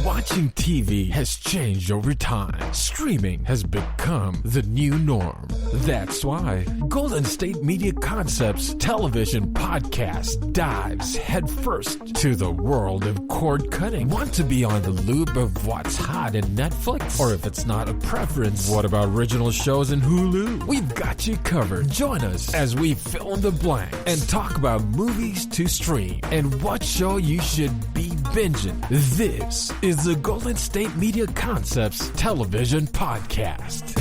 Watching TV has changed over time. Streaming has become the new norm. That's why Golden State Media Concepts television podcast dives headfirst to the world of cord cutting. Want to be on the loop of what's hot in Netflix? Or if it's not a preference, what about original shows in Hulu? We've got you covered. Join us as we fill in the blank and talk about movies to stream and what show you should be binging. This is the Golden State Media Concepts television podcast.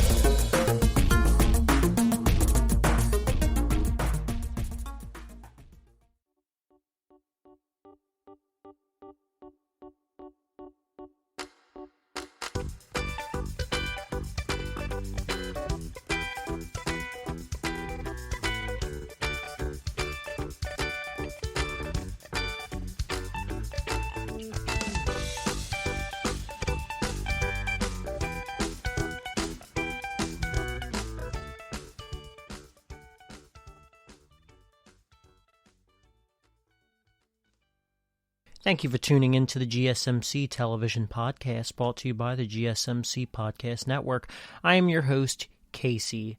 Thank you for tuning in to the GSMC television podcast brought to you by the GSMC Podcast Network. I am your host, Casey.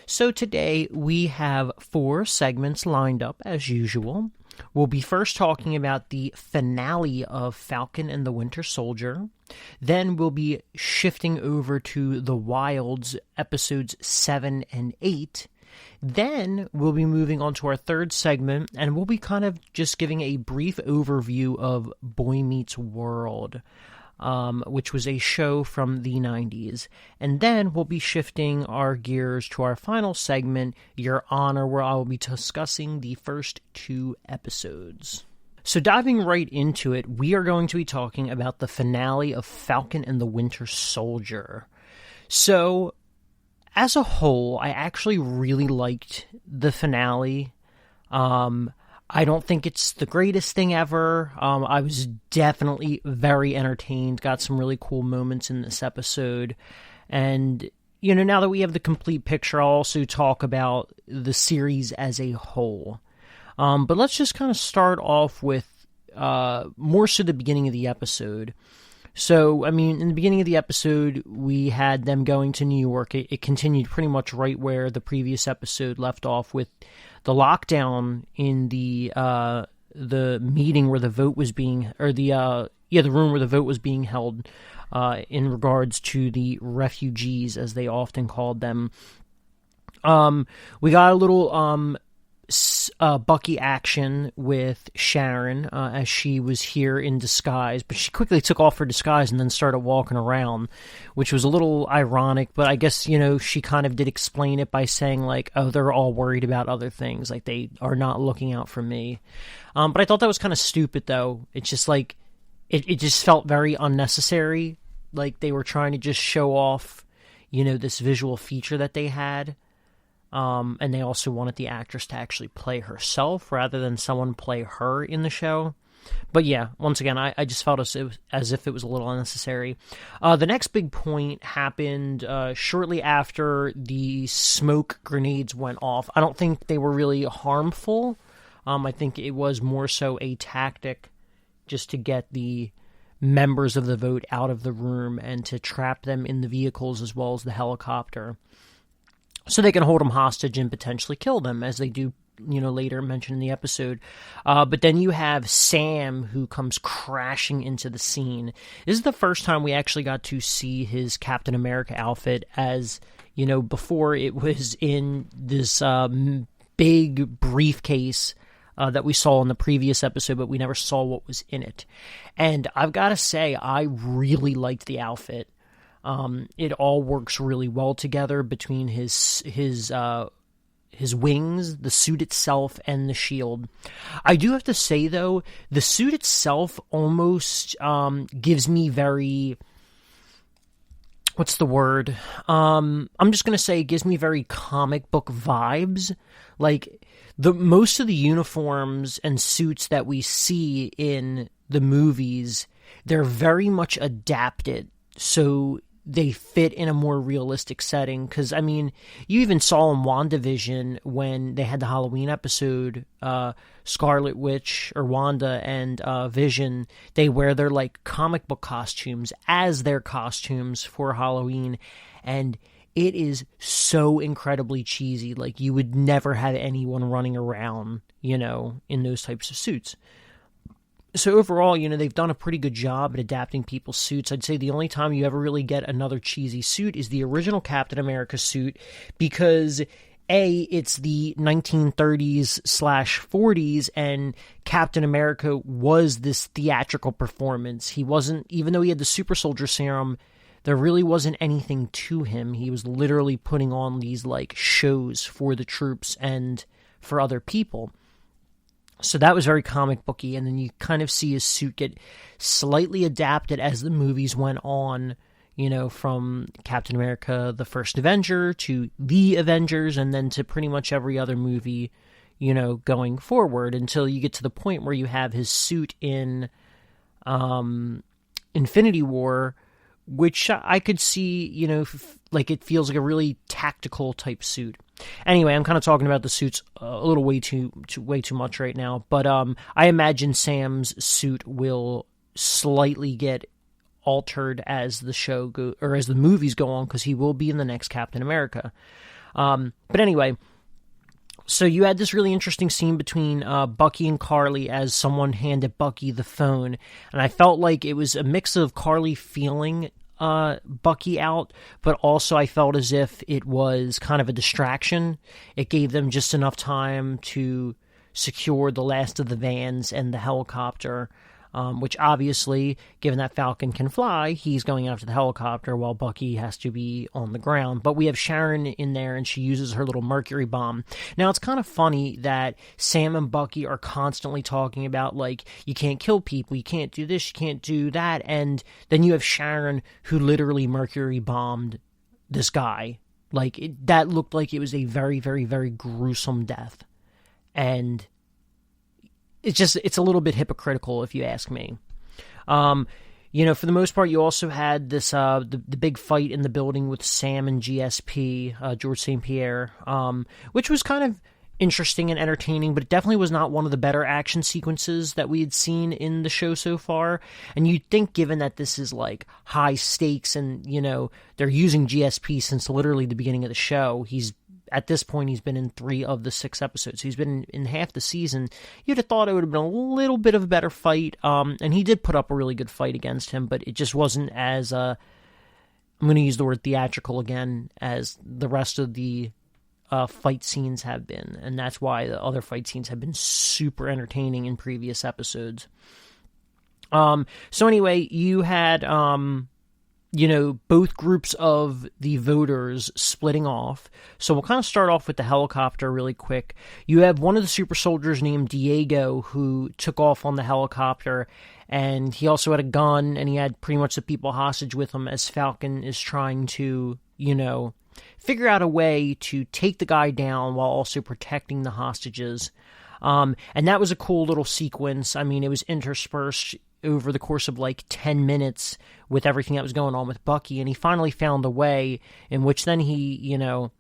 So today we have 4 segments lined up as usual. We'll be first talking about the finale of Falcon and the Winter Soldier. Then we'll be shifting over to The Wilds episodes 7 and 8. Then we'll be moving on to our third segment, and we'll be kind of just giving a brief overview of Boy Meets World, which was a show from the 90s. And then we'll be shifting our gears to our final segment, Your Honor, where I will be discussing the first 2 episodes. So diving right into it, we are going to be talking about the finale of Falcon and the Winter Soldier. So as a whole, I actually really liked the finale. I don't think it's the greatest thing ever. I was definitely very entertained, got some really cool moments in this episode. And, you know, now that we have the complete picture, I'll also talk about the series as a whole. But let's just kind of start off with more so the beginning of the episode. So, I mean, in the beginning of the episode, we had them going to New York. It continued pretty much right where the previous episode left off, with the lockdown in the meeting where the vote was being, or the room where the vote was being held, in regards to the refugees, as they often called them. We got a little Bucky action with Sharon as she was here in disguise, but she quickly took off her disguise and then started walking around, which was a little ironic, but I guess, you know, she kind of did explain it by saying, like, oh, they're all worried about other things, like, they are not looking out for me. But I thought that was kind of stupid, though. It's just, like, it just felt very unnecessary, like they were trying to just show off, you know, this visual feature that they had. And they also wanted the actress to actually play herself rather than someone play her in the show. But yeah, once again, I just felt as if it was a little unnecessary. The next big point happened shortly after the smoke grenades went off. I don't think they were really harmful. I think it was more so a tactic just to get the members of the vote out of the room and to trap them in the vehicles as well as the helicopter, so they can hold them hostage and potentially kill them, as they do, you know, later mentioned in the episode. But then you have Sam, who comes crashing into the scene. This is the first time we actually got to see his Captain America outfit, as, you know, before it was in this big briefcase that we saw in the previous episode, but we never saw what was in it. And I've got to say, I really liked the outfit. It all works really well together between his wings, the suit itself, and the shield. I do have to say, though, the suit itself almost gives me very... what's the word? I'm just going to say it gives me very comic book vibes. Like, most of the uniforms and suits that we see in the movies, they're very much adapted. So they fit in a more realistic setting. Because, I mean, you even saw in WandaVision when they had the Halloween episode, Scarlet Witch or Wanda and Vision, they wear their like comic book costumes as their costumes for Halloween, and it is so incredibly cheesy. Like, you would never have anyone running around, you know, in those types of suits. So overall, you know, they've done a pretty good job at adapting people's suits. I'd say the only time you ever really get another cheesy suit is the original Captain America suit, because A, it's the 1930s/40s, and Captain America was this theatrical performance. He wasn't, even though he had the super soldier serum, there really wasn't anything to him. He was literally putting on these like shows for the troops and for other people. So that was very comic booky, and then you kind of see his suit get slightly adapted as the movies went on, you know, from Captain America, the First Avenger, to the Avengers, and then to pretty much every other movie, you know, going forward, until you get to the point where you have his suit in Infinity War, which I could see, you know, like it feels like a really tactical type suit. Anyway, I'm kind of talking about the suits a little way too much right now, but I imagine Sam's suit will slightly get altered as the show or as the movies go on, because he will be in the next Captain America. But anyway, so you had this really interesting scene between Bucky and Carly as someone handed Bucky the phone, and I felt like it was a mix of Carly feeling Bucky out, but also I felt as if it was kind of a distraction. It gave them just enough time to secure the last of the vans and the helicopter, which obviously, given that Falcon can fly, he's going after the helicopter while Bucky has to be on the ground. But we have Sharon in there, and she uses her little mercury bomb. Now, it's kind of funny that Sam and Bucky are constantly talking about, like, you can't kill people, you can't do this, you can't do that, and then you have Sharon, who literally mercury bombed this guy. Like, that looked like it was a very, very, very gruesome death. And it's a little bit hypocritical, if you ask me. You know, for the most part, you also had this the big fight in the building with Sam and GSP, George St. Pierre, which was kind of interesting and entertaining, but it definitely was not one of the better action sequences that we had seen in the show so far. And you'd think, given that this is like high stakes and, you know, they're using GSP since literally the beginning of the show, at this point, he's been in 3 of the 6 episodes. He's been in half the season. You'd have thought it would have been a little bit of a better fight. And he did put up a really good fight against him, but it just wasn't as, I'm going to use the word theatrical again, as the rest of the fight scenes have been. And that's why the other fight scenes have been super entertaining in previous episodes. So anyway, you had, you know, both groups of the voters splitting off. So we'll kind of start off with the helicopter really quick. You have one of the super soldiers named Diego who took off on the helicopter, and he also had a gun, and he had pretty much the people hostage with him as Falcon is trying to, you know, figure out a way to take the guy down while also protecting the hostages. And that was a cool little sequence. I mean, it was interspersed over the course of like 10 minutes with everything that was going on with Bucky, and he finally found a way in which then he, you know,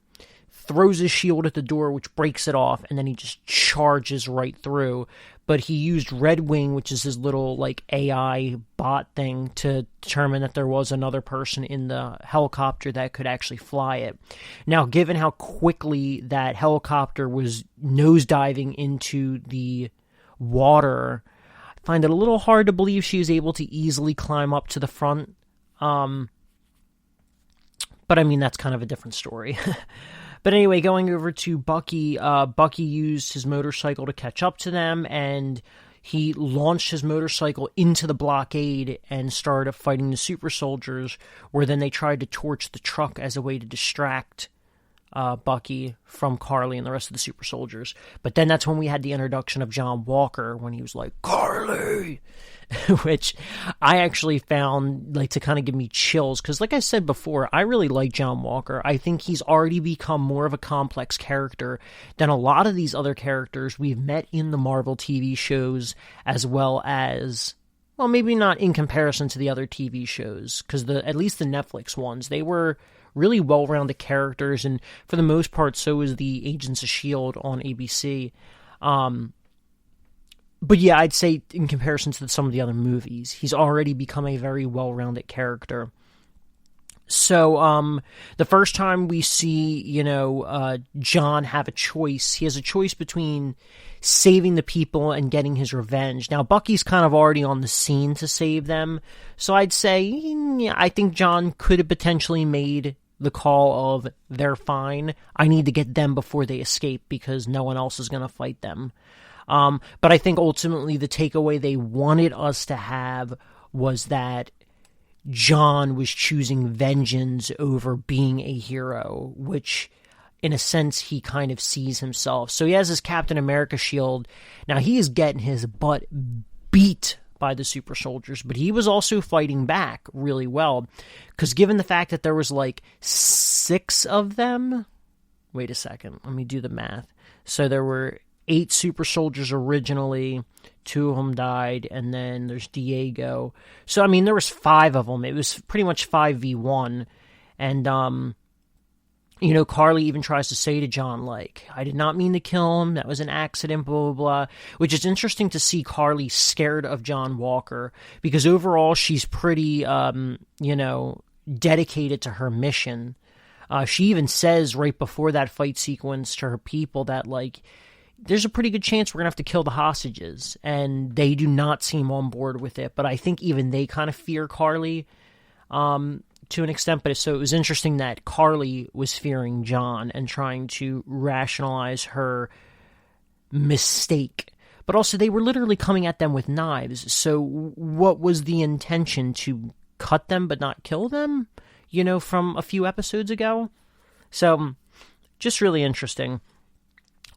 throws his shield at the door, which breaks it off, and then he just charges right through. But he used Red Wing, which is his little like AI bot thing, to determine that there was another person in the helicopter that could actually fly it. Now, given how quickly that helicopter was nosediving into the water, find it a little hard to believe she was able to easily climb up to the front. But I mean, that's kind of a different story. But anyway, going over to Bucky, Bucky used his motorcycle to catch up to them, and he launched his motorcycle into the blockade and started fighting the super soldiers, where then they tried to torch the truck as a way to distract Bucky from Carly and the rest of the super soldiers. But then that's when we had the introduction of John Walker, when he was like, Carly, which I actually found like to kind of give me chills, because like I said before, I really like John Walker. I think he's already become more of a complex character than a lot of these other characters we've met in the Marvel TV shows, as well as well, maybe not in comparison to the other TV shows, because at least the Netflix ones, they were really well-rounded characters, and for the most part, so was the Agents of S.H.I.E.L.D. on ABC. But yeah, I'd say in comparison to some of the other movies, he's already become a very well-rounded character. So, the first time we see, John have a choice, he has a choice between saving the people and getting his revenge. Now, Bucky's kind of already on the scene to save them, so I'd say, yeah, I think John could have potentially made the call of, they're fine, I need to get them before they escape because no one else is going to fight them. But I think ultimately the takeaway they wanted us to have was that John was choosing vengeance over being a hero, which in a sense he kind of sees himself. So he has his Captain America shield. Now he is getting his butt beat by the super soldiers, but he was also fighting back really well, because given the fact that there was like 6 of them, wait a second, let me do the math. So there were 8 super soldiers originally, 2 of them died, and then there's Diego. So, I mean, there was 5 of them. It was pretty much 5v1. And, Carly even tries to say to John, like, I did not mean to kill him. That was an accident, blah, blah, blah. Which is interesting to see Carly scared of John Walker, because overall she's pretty, dedicated to her mission. She even says right before that fight sequence to her people that, like, there's a pretty good chance we're going to have to kill the hostages, and they do not seem on board with it, but I think even they kind of fear Carly to an extent. But so it was interesting that Carly was fearing John and trying to rationalize her mistake, but also they were literally coming at them with knives, so what was the intention? To cut them but not kill them, from a few episodes ago? So just really interesting.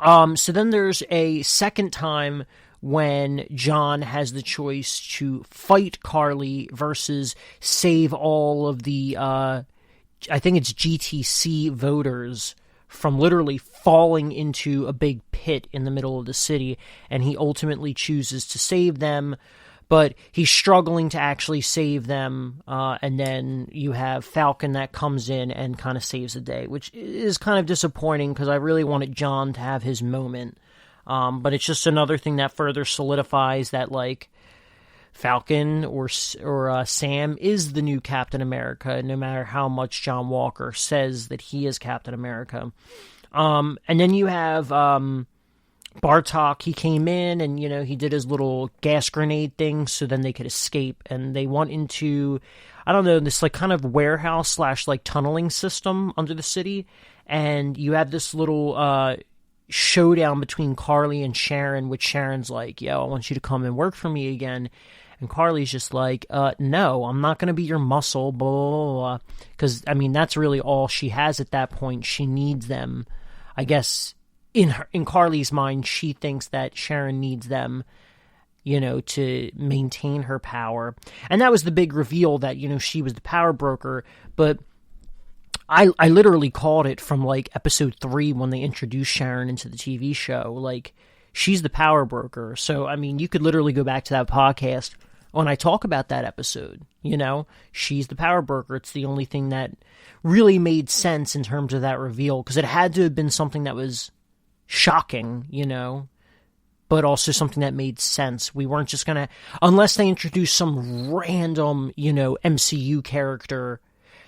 So then there's a second time when John has the choice to fight Carly versus save all of the, I think it's GTC voters from literally falling into a big pit in the middle of the city, and he ultimately chooses to save them, but he's struggling to actually save them, and then you have Falcon that comes in and kind of saves the day, which is kind of disappointing because I really wanted John to have his moment. But it's just another thing that further solidifies that, like, Falcon or Sam is the new Captain America, no matter how much John Walker says that he is Captain America. And then you have Bartok. He came in and, he did his little gas grenade thing so then they could escape. And they went into, I don't know, this like kind of warehouse / like tunneling system under the city. And you have this little showdown between Carly and Sharon, which Sharon's like, yo, I want you to come and work for me again. And Carly's just like, no, I'm not going to be your muscle, blah, blah, blah. Because, I mean, that's really all she has at that point. She needs them. I guess in Carly's mind, she thinks that Sharon needs them, to maintain her power. And that was the big reveal that, she was the power broker. But I literally called it from, like, episode 3 when they introduced Sharon into the TV show. Like, she's the power broker. So, I mean, you could literally go back to that podcast when I talk about that episode. She's the power broker. It's the only thing that really made sense in terms of that reveal, because it had to have been something that was shocking, but also something that made sense. We weren't just gonna, unless they introduced some random, MCU character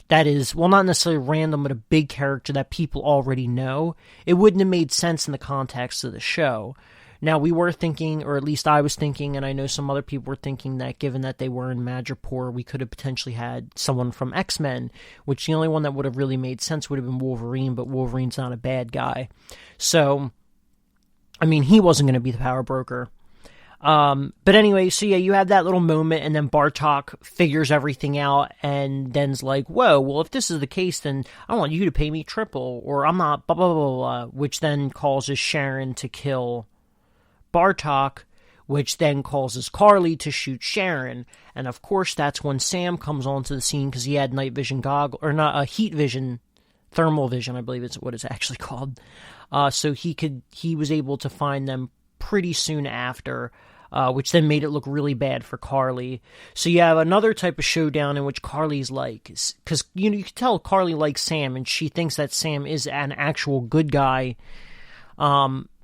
that is, well, not necessarily random, but a big character that people already know, it wouldn't have made sense in the context of the show. Now, we were thinking, or at least I was thinking, and I know some other people were thinking, that given that they were in Madripoor, we could have potentially had someone from X-Men, which the only one that would have really made sense would have been Wolverine, but Wolverine's not a bad guy. So, I mean, he wasn't going to be the power broker. But anyway, so yeah, you have that little moment, and then Bartok figures everything out, and then's like, whoa, well, if this is the case, then I want you to pay me triple, or I'm not, blah, blah, blah, blah, which then causes Sharon to kill Bartok, which then causes Carly to shoot Sharon. And of course, that's when Sam comes onto the scene, because he had night vision goggles, or not, heat vision, thermal vision, I believe it's what it's actually called. So he was able to find them pretty soon after. which then made it look really bad for Carly. So you have another type of showdown in which Carly's like, because you can tell Carly likes Sam, and she thinks that Sam is an actual good guy.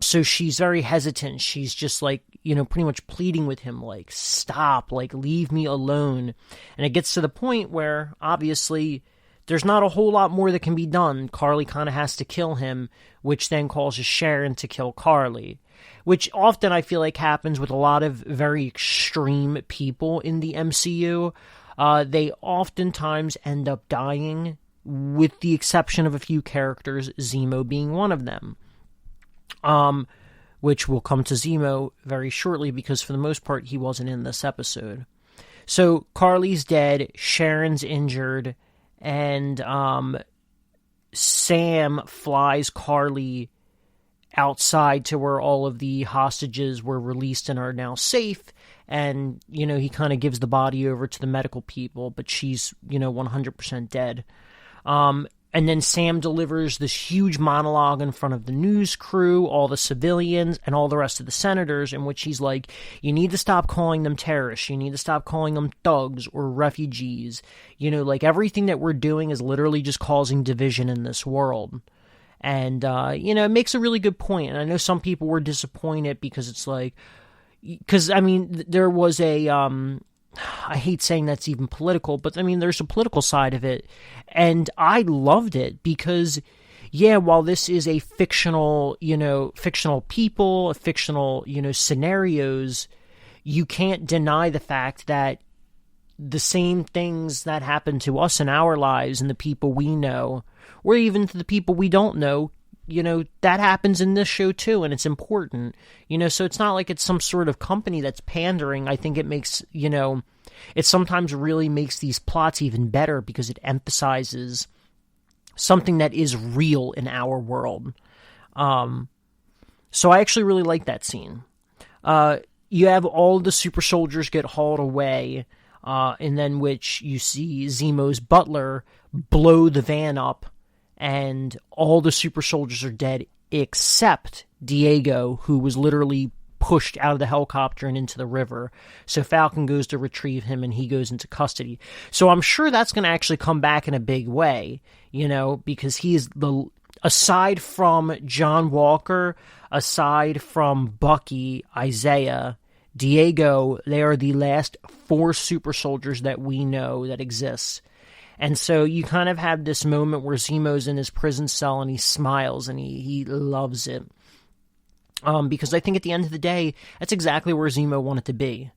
So she's very hesitant. She's just like, pretty much pleading with him, like, stop, like, leave me alone. And it gets to the point where, obviously, there's not a whole lot more that can be done. Carly kind of has to kill him, which then causes Sharon to kill Carly, which often I feel like happens with a lot of very extreme people in the MCU. They oftentimes end up dying, with the exception of a few characters, Zemo being one of them. Which will come to Zemo very shortly, because for the most part he wasn't in this episode. So Carly's dead, Sharon's injured, and Sam flies Carly outside to where all of the hostages were released and are now safe, and he kind of gives the body over to the medical people, but she's 100% dead. And then Sam delivers this huge monologue in front of the news crew, all the civilians, and all the rest of the senators, in which he's like, you need to stop calling them terrorists, you need to stop calling them thugs or refugees, like everything that we're doing is literally just causing division in this world. And, it makes a really good point, and I know some people were disappointed because it's like, there was a, I hate saying that's even political, but there's a political side of it, and I loved it because, while this is a fictional people, fictional, scenarios, you can't deny the fact that the same things that happen to us in our lives and the people we know, or even to the people we don't know, that happens in this show too, and it's important, so it's not like it's some sort of company that's pandering. I think it makes, it sometimes really makes these plots even better because it emphasizes something that is real in our world. So I actually really like that scene. You have all the super soldiers get hauled away, and then which you see Zemo's butler blow the van up, and all the super soldiers are dead except Diego, who was literally pushed out of the helicopter and into the river. So Falcon goes to retrieve him, and he goes into custody. So I'm sure that's going to actually come back in a big way, because he is aside from John Walker, aside from Bucky, Isaiah, Diego, they are the last 4 super soldiers that we know that exist. And so you kind of have this moment where Zemo's in his prison cell and he smiles and he loves it. Because I think at the end of the day, that's exactly where Zemo wanted to be.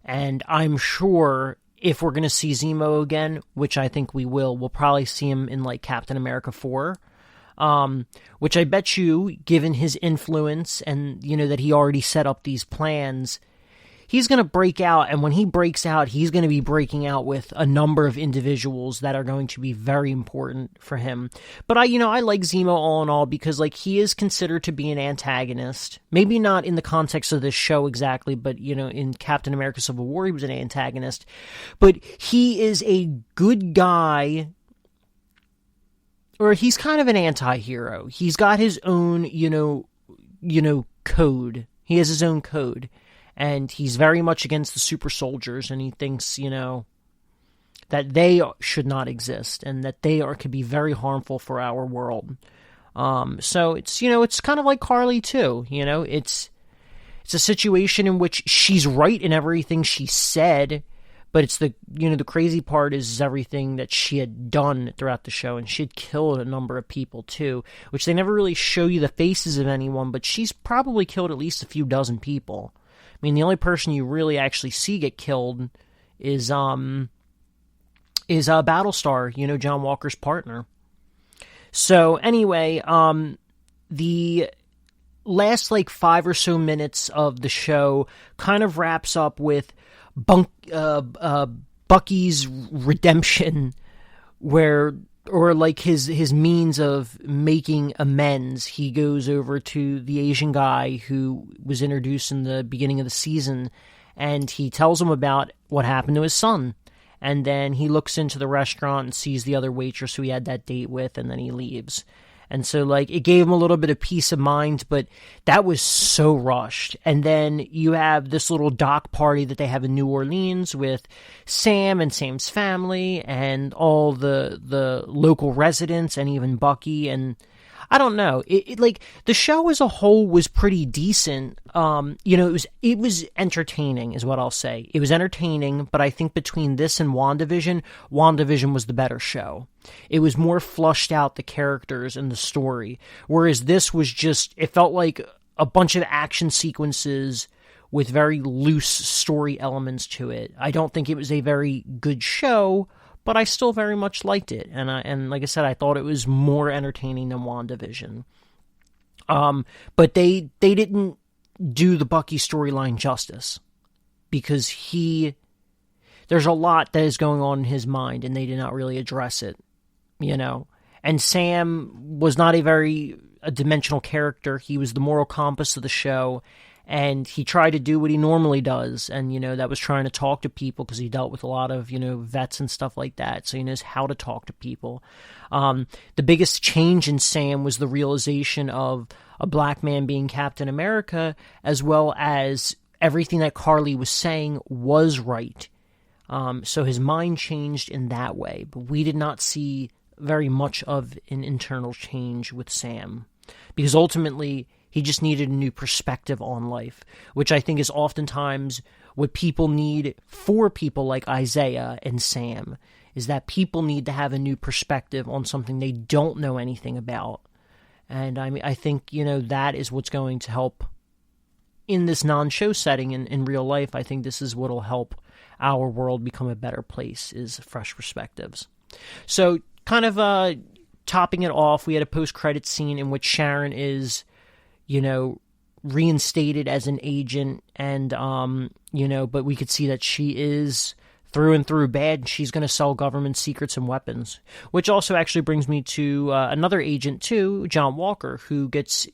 And I'm sure if we're going to see Zemo again, which I think we will, we'll probably see him in like Captain America 4. Which I bet you, given his influence and, that he already set up these plans, he's going to break out, and when he breaks out, he's going to be breaking out with a number of individuals that are going to be very important for him. But I like Zemo all in all because, he is considered to be an antagonist. Maybe not in the context of this show exactly, but, in Captain America Civil War, he was an antagonist. But he is a good guy, or he's kind of an anti-hero. He's got his own, code. He has his own code. And he's very much against the super soldiers, and he thinks, that they should not exist, and that they could be very harmful for our world. So it's, it's kind of like Carly too, it's a situation in which she's right in everything she said, but it's the crazy part is everything that she had done throughout the show, and she had killed a number of people too, which they never really show you the faces of anyone, but she's probably killed at least a few dozen people. The only person you really actually see get killed is Battlestar, John Walker's partner. So anyway, the last 5 or so minutes of the show kind of wraps up with Bucky's redemption, his means of making amends. He goes over to the Asian guy who was introduced in the beginning of the season, and he tells him about what happened to his son. And then he looks into the restaurant and sees the other waitress who he had that date with, and then he leaves. And so, like, it gave him a little bit of peace of mind, but that was so rushed. And then you have this little dock party that they have in New Orleans with Sam and Sam's family and all the local residents and even Bucky. And I don't know. Like, the show as a whole was pretty decent. It was entertaining is what I'll say. It was entertaining, but I think between this and WandaVision was the better show. It was more flushed out, the characters and the story. Whereas this was just, it felt like a bunch of action sequences with very loose story elements to it. I don't think it was a very good show, but I still very much liked it, and like I said, I thought it was more entertaining than WandaVision. But they didn't do the Bucky storyline justice, because there's a lot that is going on in his mind, and they did not really address it, And Sam was not a dimensional character. He was the moral compass of the show. And he tried to do what he normally does, and, that was trying to talk to people, because he dealt with a lot of, vets and stuff like that, so he knows how to talk to people. The biggest change in Sam was the realization of a black man being Captain America, as well as everything that Carly was saying was right. So his mind changed in that way, but we did not see very much of an internal change with Sam, because ultimately he just needed a new perspective on life, which I think is oftentimes what people need for people like Isaiah and Sam, is that people need to have a new perspective on something they don't know anything about. And I think, that is what's going to help in this non-show setting in real life. I think this is what will help our world become a better place, is fresh perspectives. So kind of topping it off, we had a post-credit scene in which Sharon is reinstated as an agent, and, but we could see that she is through and through bad. She's going to sell government secrets and weapons, which also actually brings me to another agent too, John Walker, who gets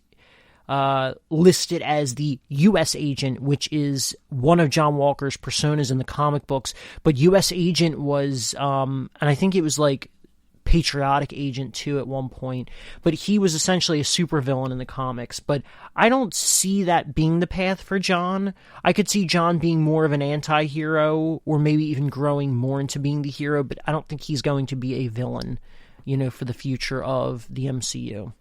listed as the U.S. agent, which is one of John Walker's personas in the comic books. But U.S. agent was, and I think it was like patriotic agent too at one point, but he was essentially a supervillain in the comics. But I don't see that being the path for John. I could see John being more of an anti-hero, or maybe even growing more into being the hero, but I don't think he's going to be a villain, for the future of the MCU.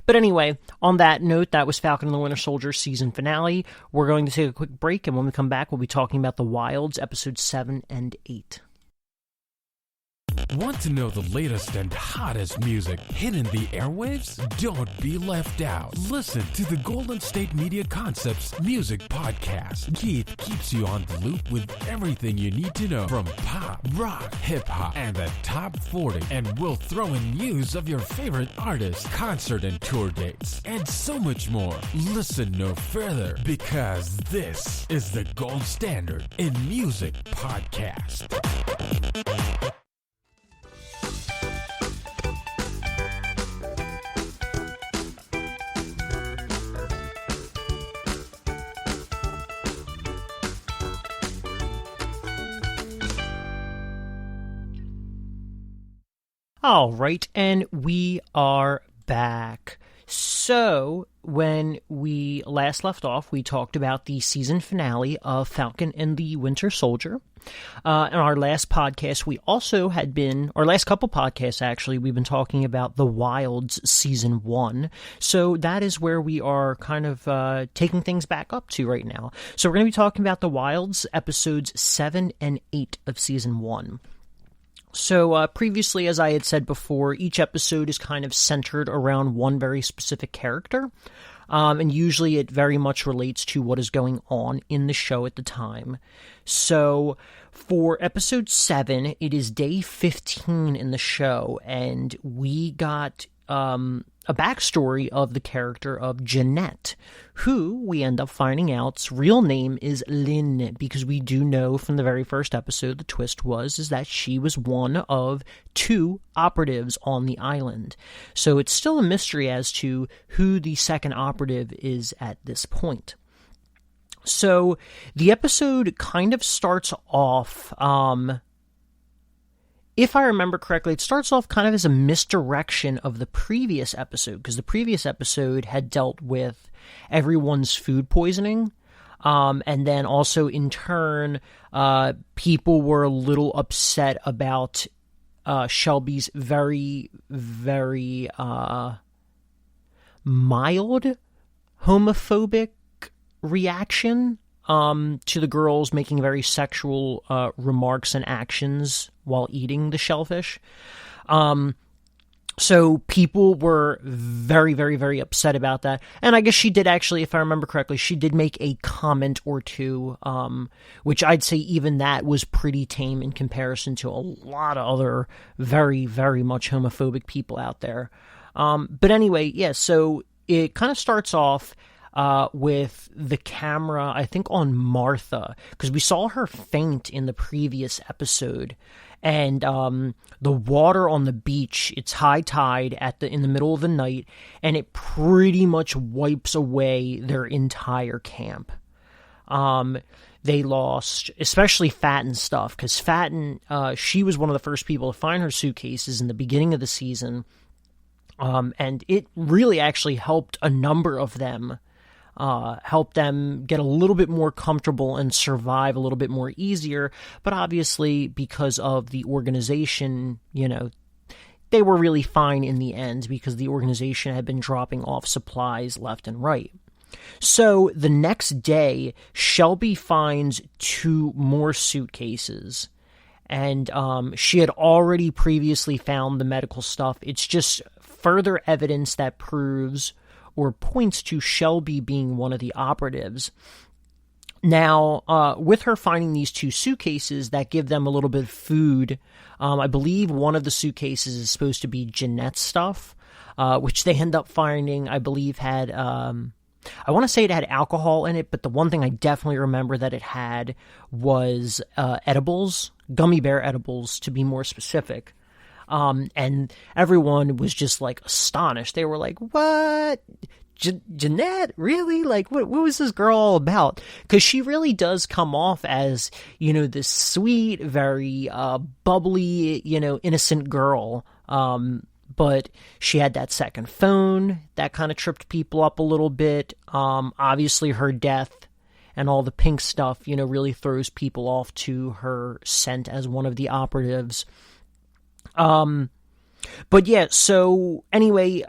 But anyway, on that note, that was Falcon and the Winter Soldier season finale. We're going to take a quick break, and when we come back, we'll be talking about The Wilds, episodes 7 and 8. Want to know the latest and hottest music hitting the airwaves? Don't be left out. Listen to the Golden State Media Concepts Music Podcast. Keith keeps you on the loop with everything you need to know from pop, rock, hip-hop, and the top 40. And we'll throw in news of your favorite artists, concert and tour dates, and so much more. Listen no further, because this is the gold standard in music podcast. All right, and we are back. So, when we last left off, we talked about the season finale of Falcon and the Winter Soldier. In our last podcast, our last couple podcasts actually, we've been talking about The Wilds Season 1. So that is where we are kind of taking things back up to right now. So we're going to be talking about The Wilds, episodes 7 and 8 of Season 1. So previously, as I had said before, each episode is kind of centered around one very specific character, and usually it very much relates to what is going on in the show at the time. So for episode 7, it is day 15 in the show, and we got a backstory of the character of Jeanette, who we end up finding out's real name is Lynn, because we do know from the very first episode, the twist is that she was one of 2 operatives on the island. So it's still a mystery as to who the second operative is at this point. So the episode kind of starts off if I remember correctly, it starts off kind of as a misdirection of the previous episode, because the previous episode had dealt with everyone's food poisoning. And then also in turn, people were a little upset about Shelby's very, very mild homophobic reaction to the girls making very sexual remarks and actions while eating the shellfish. So people were very, very, very upset about that. And I guess she did actually, if I remember correctly, she did make a comment or two, which I'd say even that was pretty tame in comparison to a lot of other very, very much homophobic people out there. But anyway, yeah, so it kind of starts off with the camera, I think, on Martha, because we saw her faint in the previous episode. And the water on the beach, it's high tide in the middle of the night, and it pretty much wipes away their entire camp. They lost, especially Fatten stuff, because Fatten, she was one of the first people to find her suitcases in the beginning of the season, and it really actually helped a number of them. Help them get a little bit more comfortable and survive a little bit more easier. But obviously, because of the organization, they were really fine in the end because the organization had been dropping off supplies left and right. So the next day, Shelby finds 2 more suitcases. And she had already previously found the medical stuff. It's just further evidence that proves or points to Shelby being one of the operatives. Now, with her finding these 2 suitcases that give them a little bit of food, I believe one of the suitcases is supposed to be Jeanette's stuff, which they end up finding, I believe, had, I want to say it had alcohol in it, but the one thing I definitely remember that it had was edibles, gummy bear edibles, to be more specific. And everyone was just like astonished. They were like, what? Jeanette? Really? Like, what was this girl all about? Because she really does come off as, this sweet, very bubbly, innocent girl. But she had that second phone that kind of tripped people up a little bit. Obviously, her death and all the pink stuff, really throws people off to her scent as one of the operatives. But yeah, so anyway,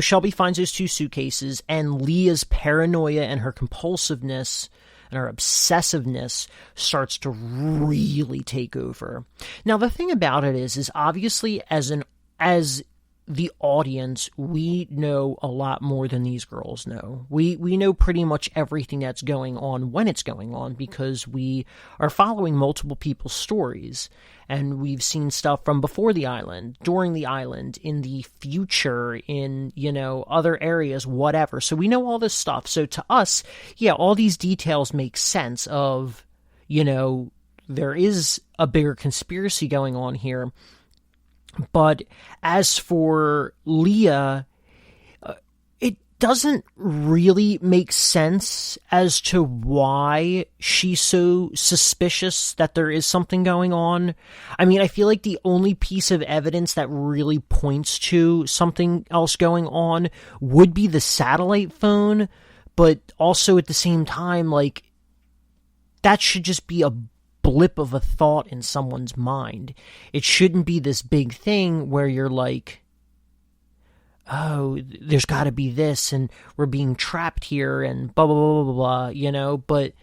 Shelby finds those 2 suitcases, and Leah's paranoia and her compulsiveness and her obsessiveness starts to really take over. Now, the thing about it is obviously as the audience, we know a lot more than these girls know. We know pretty much everything that's going on when it's going on because we are following multiple people's stories. And we've seen stuff from before the island, during the island, in the future, in, other areas, whatever. So we know all this stuff. So to us, yeah, all these details make sense of, there is a bigger conspiracy going on here. But as for Leah, it doesn't really make sense as to why she's so suspicious that there is something going on. I mean, I feel like the only piece of evidence that really points to something else going on would be the satellite phone, but also at the same time, like, that should just be a blip of a thought in someone's mind. It shouldn't be this big thing where you're like, oh, there's got to be this, and we're being trapped here, and blah, blah, blah, blah, blah, but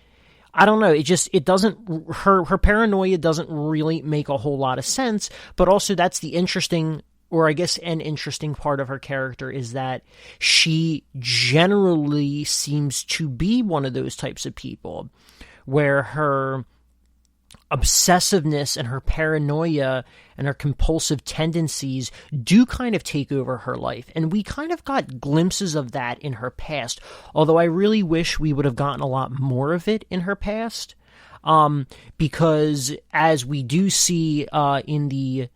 I don't know, it doesn't, her paranoia doesn't really make a whole lot of sense, but also that's the interesting, or I guess an interesting part of her character is that she generally seems to be one of those types of people, where her obsessiveness and her paranoia and her compulsive tendencies do kind of take over her life. And we kind of got glimpses of that in her past, although I really wish we would have gotten a lot more of it in her past, because as we do see in the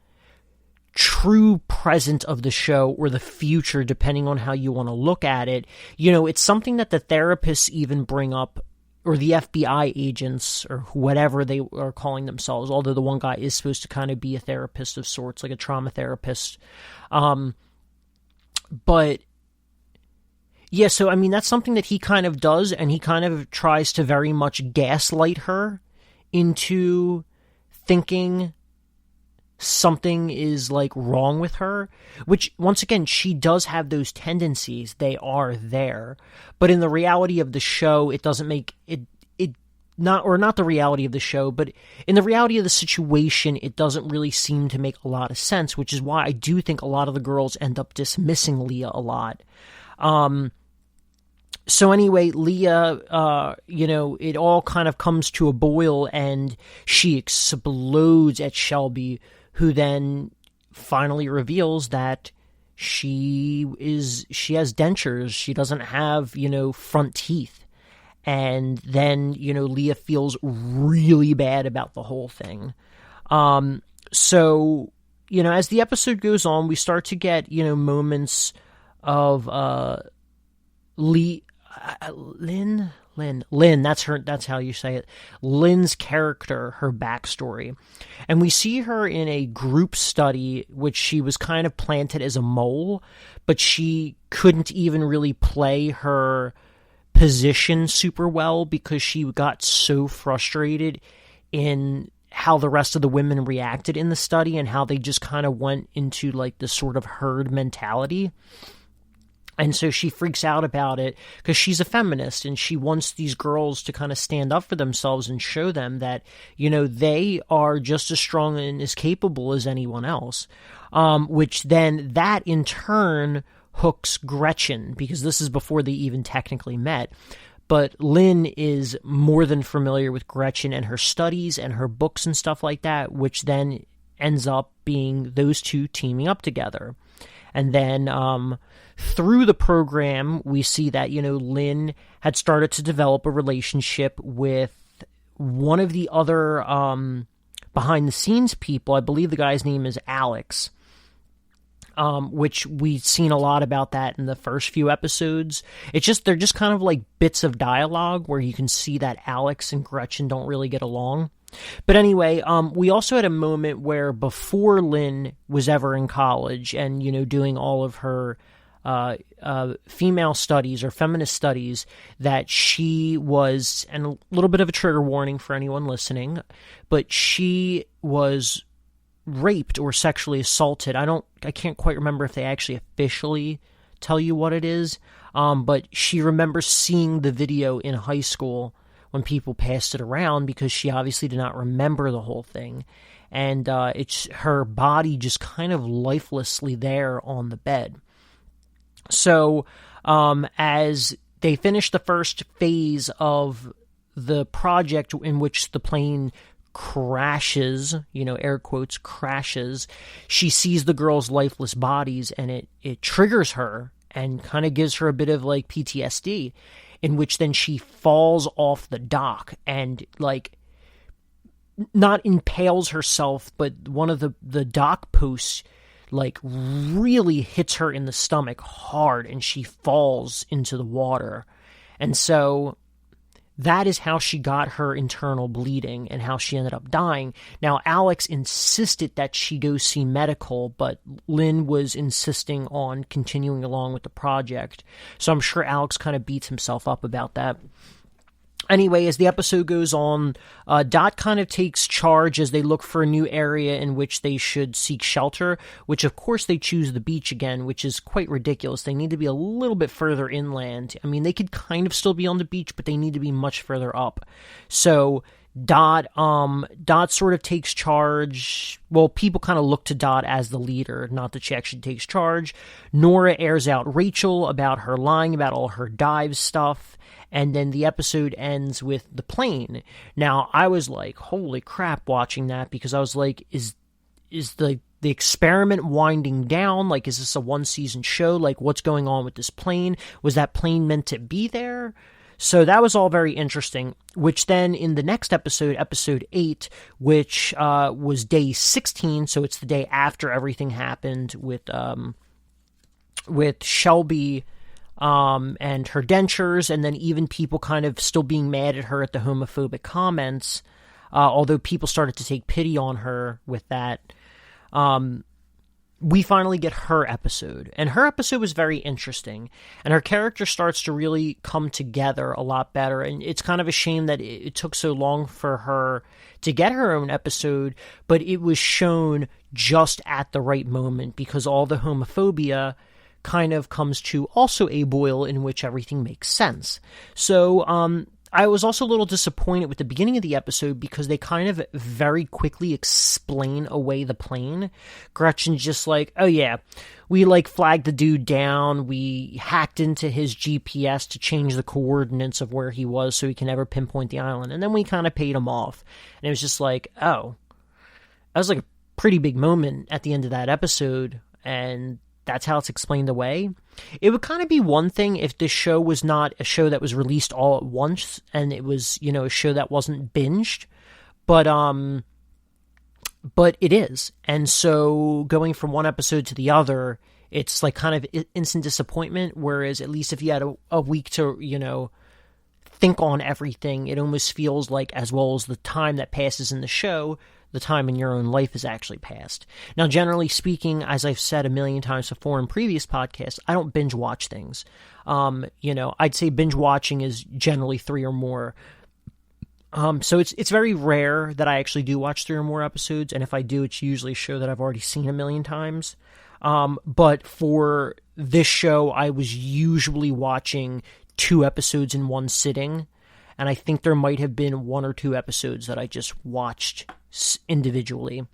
true present of the show, or the future, depending on how you want to look at it, it's something that the therapists even bring up or the FBI agents, or whatever they are calling themselves, although the one guy is supposed to kind of be a therapist of sorts, like a trauma therapist. But yeah, so I mean, that's something that he kind of does, and he kind of tries to very much gaslight her into thinking something is like wrong with her, which once again, she does have those tendencies. They are there, but in the reality of the show, it doesn't make it not the reality of the show, but in the reality of the situation, it doesn't really seem to make a lot of sense, which is why I do think a lot of the girls end up dismissing Leah a lot. So anyway, Leah, it all kind of comes to a boil, and she explodes at Shelby, who then finally reveals that she has dentures. She doesn't have, front teeth. And then, Leah feels really bad about the whole thing. So, as the episode goes on, we start to get, moments of Lynn, that's how you say it. Lynn's character, her backstory. And we see her in a group study, which she was kind of planted as a mole, but she couldn't even really play her position super well because she got so frustrated in how the rest of the women reacted in the study and how they just kind of went into like this sort of herd mentality. And so she freaks out about it because she's a feminist and she wants these girls to kind of stand up for themselves and show them that, they are just as strong and as capable as anyone else. Which then that in turn hooks Gretchen, because this is before they even technically met. But Lynn is more than familiar with Gretchen and her studies and her books and stuff like that, which then ends up being those two teaming up together. And then through the program, we see that, Lynn had started to develop a relationship with one of the other behind-the-scenes people. I believe the guy's name is Alex, which we've seen a lot about that in the first few episodes. They're just kind of like bits of dialogue where you can see that Alex and Gretchen don't really get along. But anyway, we also had a moment where before Lynn was ever in college and, doing all of her female studies or feminist studies, that she was, and a little bit of a trigger warning for anyone listening, but she was raped or sexually assaulted. I can't quite remember if they actually officially tell you what it is, but she remembers seeing the video in high school when people passed it around because she obviously did not remember the whole thing. And it's her body just kind of lifelessly there on the bed. So as they finish the first phase of the project in which the plane crashes, air quotes, crashes, she sees the girls' lifeless bodies and it triggers her and kind of gives her a bit of like PTSD, in which then she falls off the dock and like not impales herself, but one of the dock posts like really hits her in the stomach hard and she falls into the water. And so that is how she got her internal bleeding and how she ended up dying. Now, Alex insisted that she go see medical, but Lynn was insisting on continuing along with the project. So I'm sure Alex kind of beats himself up about that. Anyway, as the episode goes on, Dot kind of takes charge as they look for a new area in which they should seek shelter, which of course they choose the beach again, which is quite ridiculous. They need to be a little bit further inland. I mean, they could kind of still be on the beach, but they need to be much further up. So Dot sort of takes charge. Well, people kind of look to Dot as the leader, not that she actually takes charge. Nora airs out Rachel about her lying about all her dive stuff. And then the episode ends with the plane. Now, I was like, holy crap, watching that, because I was like, is the experiment winding down? Like, is this a one-season show? Like, what's going on with this plane? Was that plane meant to be there? So that was all very interesting, which then in the next episode, episode 8, which was day 16, so it's the day after everything happened with Shelby and her dentures, and then even people kind of still being mad at her at the homophobic comments, although people started to take pity on her with that. We finally get her episode, and her episode was very interesting, and her character starts to really come together a lot better, and it's kind of a shame that it took so long for her to get her own episode, but it was shown just at the right moment, because all the homophobia kind of comes to also a boil in which everything makes sense. So, I was also a little disappointed with the beginning of the episode because they kind of very quickly explain away the plane. Gretchen's just like, oh yeah, we flagged the dude down, we hacked into his GPS to change the coordinates of where he was so he can never pinpoint the island, and then we kind of paid him off. And it was just like, oh, that was like a pretty big moment at the end of that episode, and that's how it's explained away. It would kind of be one thing if this show was not a show that was released all at once and it was, a show that wasn't binged, but it is. And so going from one episode to the other, it's like kind of instant disappointment, whereas at least if you had a week to, think on everything, it almost feels like, as well as the time that passes in the show, the time in your own life has actually passed. Now, generally speaking, as I've said a million times before in previous podcasts, I don't binge watch things. I'd say binge watching is generally 3 or more. So it's very rare that I actually do watch 3 or more episodes, and if I do, it's usually a show that I've already seen a million times. But for this show, I was usually watching 2 episodes in one sitting, and I think there might have been 1 or 2 episodes that I just watched individually.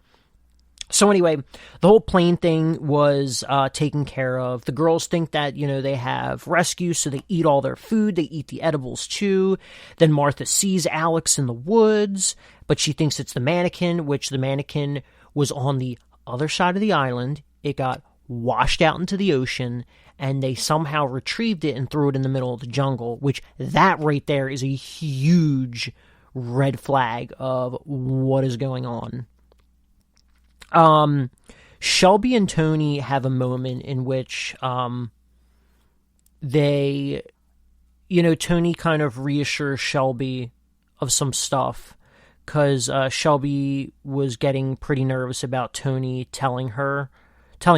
So anyway, the whole plane thing was taken care of. The girls think that, they have rescue, so they eat all their food. They eat the edibles too. Then Martha sees Alex in the woods, but she thinks it's the mannequin, which the mannequin was on the other side of the island. It got washed out into the ocean, and they somehow retrieved it and threw it in the middle of the jungle, which that right there is a huge red flag of what is going on. Shelby and Tony have a moment in which they, Tony kind of reassures Shelby of some stuff, because Shelby was getting pretty nervous about Tony telling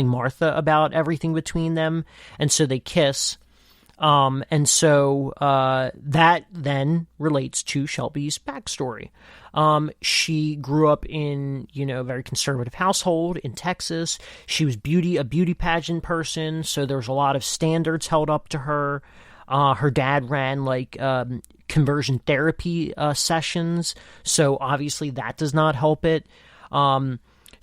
Martha about everything between them, and so they kiss. And so that then relates to Shelby's backstory. She grew up in, a very conservative household in Texas. She was a beauty pageant person, so there's a lot of standards held up to her. Her dad ran conversion therapy sessions, so obviously that does not help it.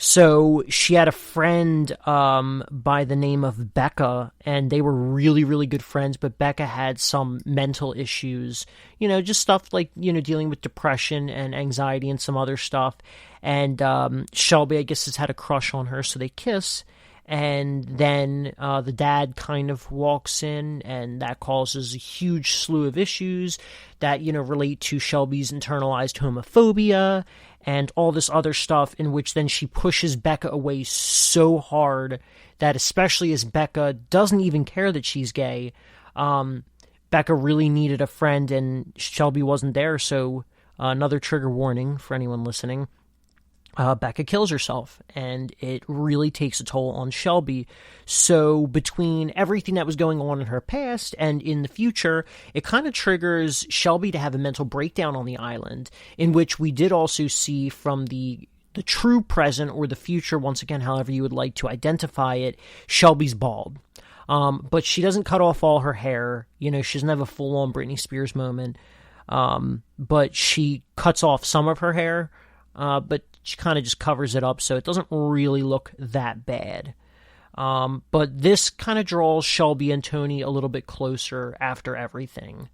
So she had a friend by the name of Becca, and they were really, really good friends, but Becca had some mental issues, just stuff like, dealing with depression and anxiety and some other stuff. And Shelby, I guess, has had a crush on her, so they kiss. And then the dad kind of walks in, and that causes a huge slew of issues that, relate to Shelby's internalized homophobia and all this other stuff, in which then she pushes Becca away so hard that, especially as Becca doesn't even care that she's gay, Becca really needed a friend, and Shelby wasn't there. So another trigger warning for anyone listening. Becca kills herself, and it really takes a toll on Shelby. So between everything that was going on in her past and in the future, it kind of triggers Shelby to have a mental breakdown on the island, in which we did also see from the true present, or the future, once again, however you would like to identify it, Shelby's bald. But she doesn't cut off all her hair. She doesn't have a full-on Britney Spears moment. But she cuts off some of her hair, but she kind of just covers it up, so it doesn't really look that bad. But this kind of draws Shelby and Tony a little bit closer after everything.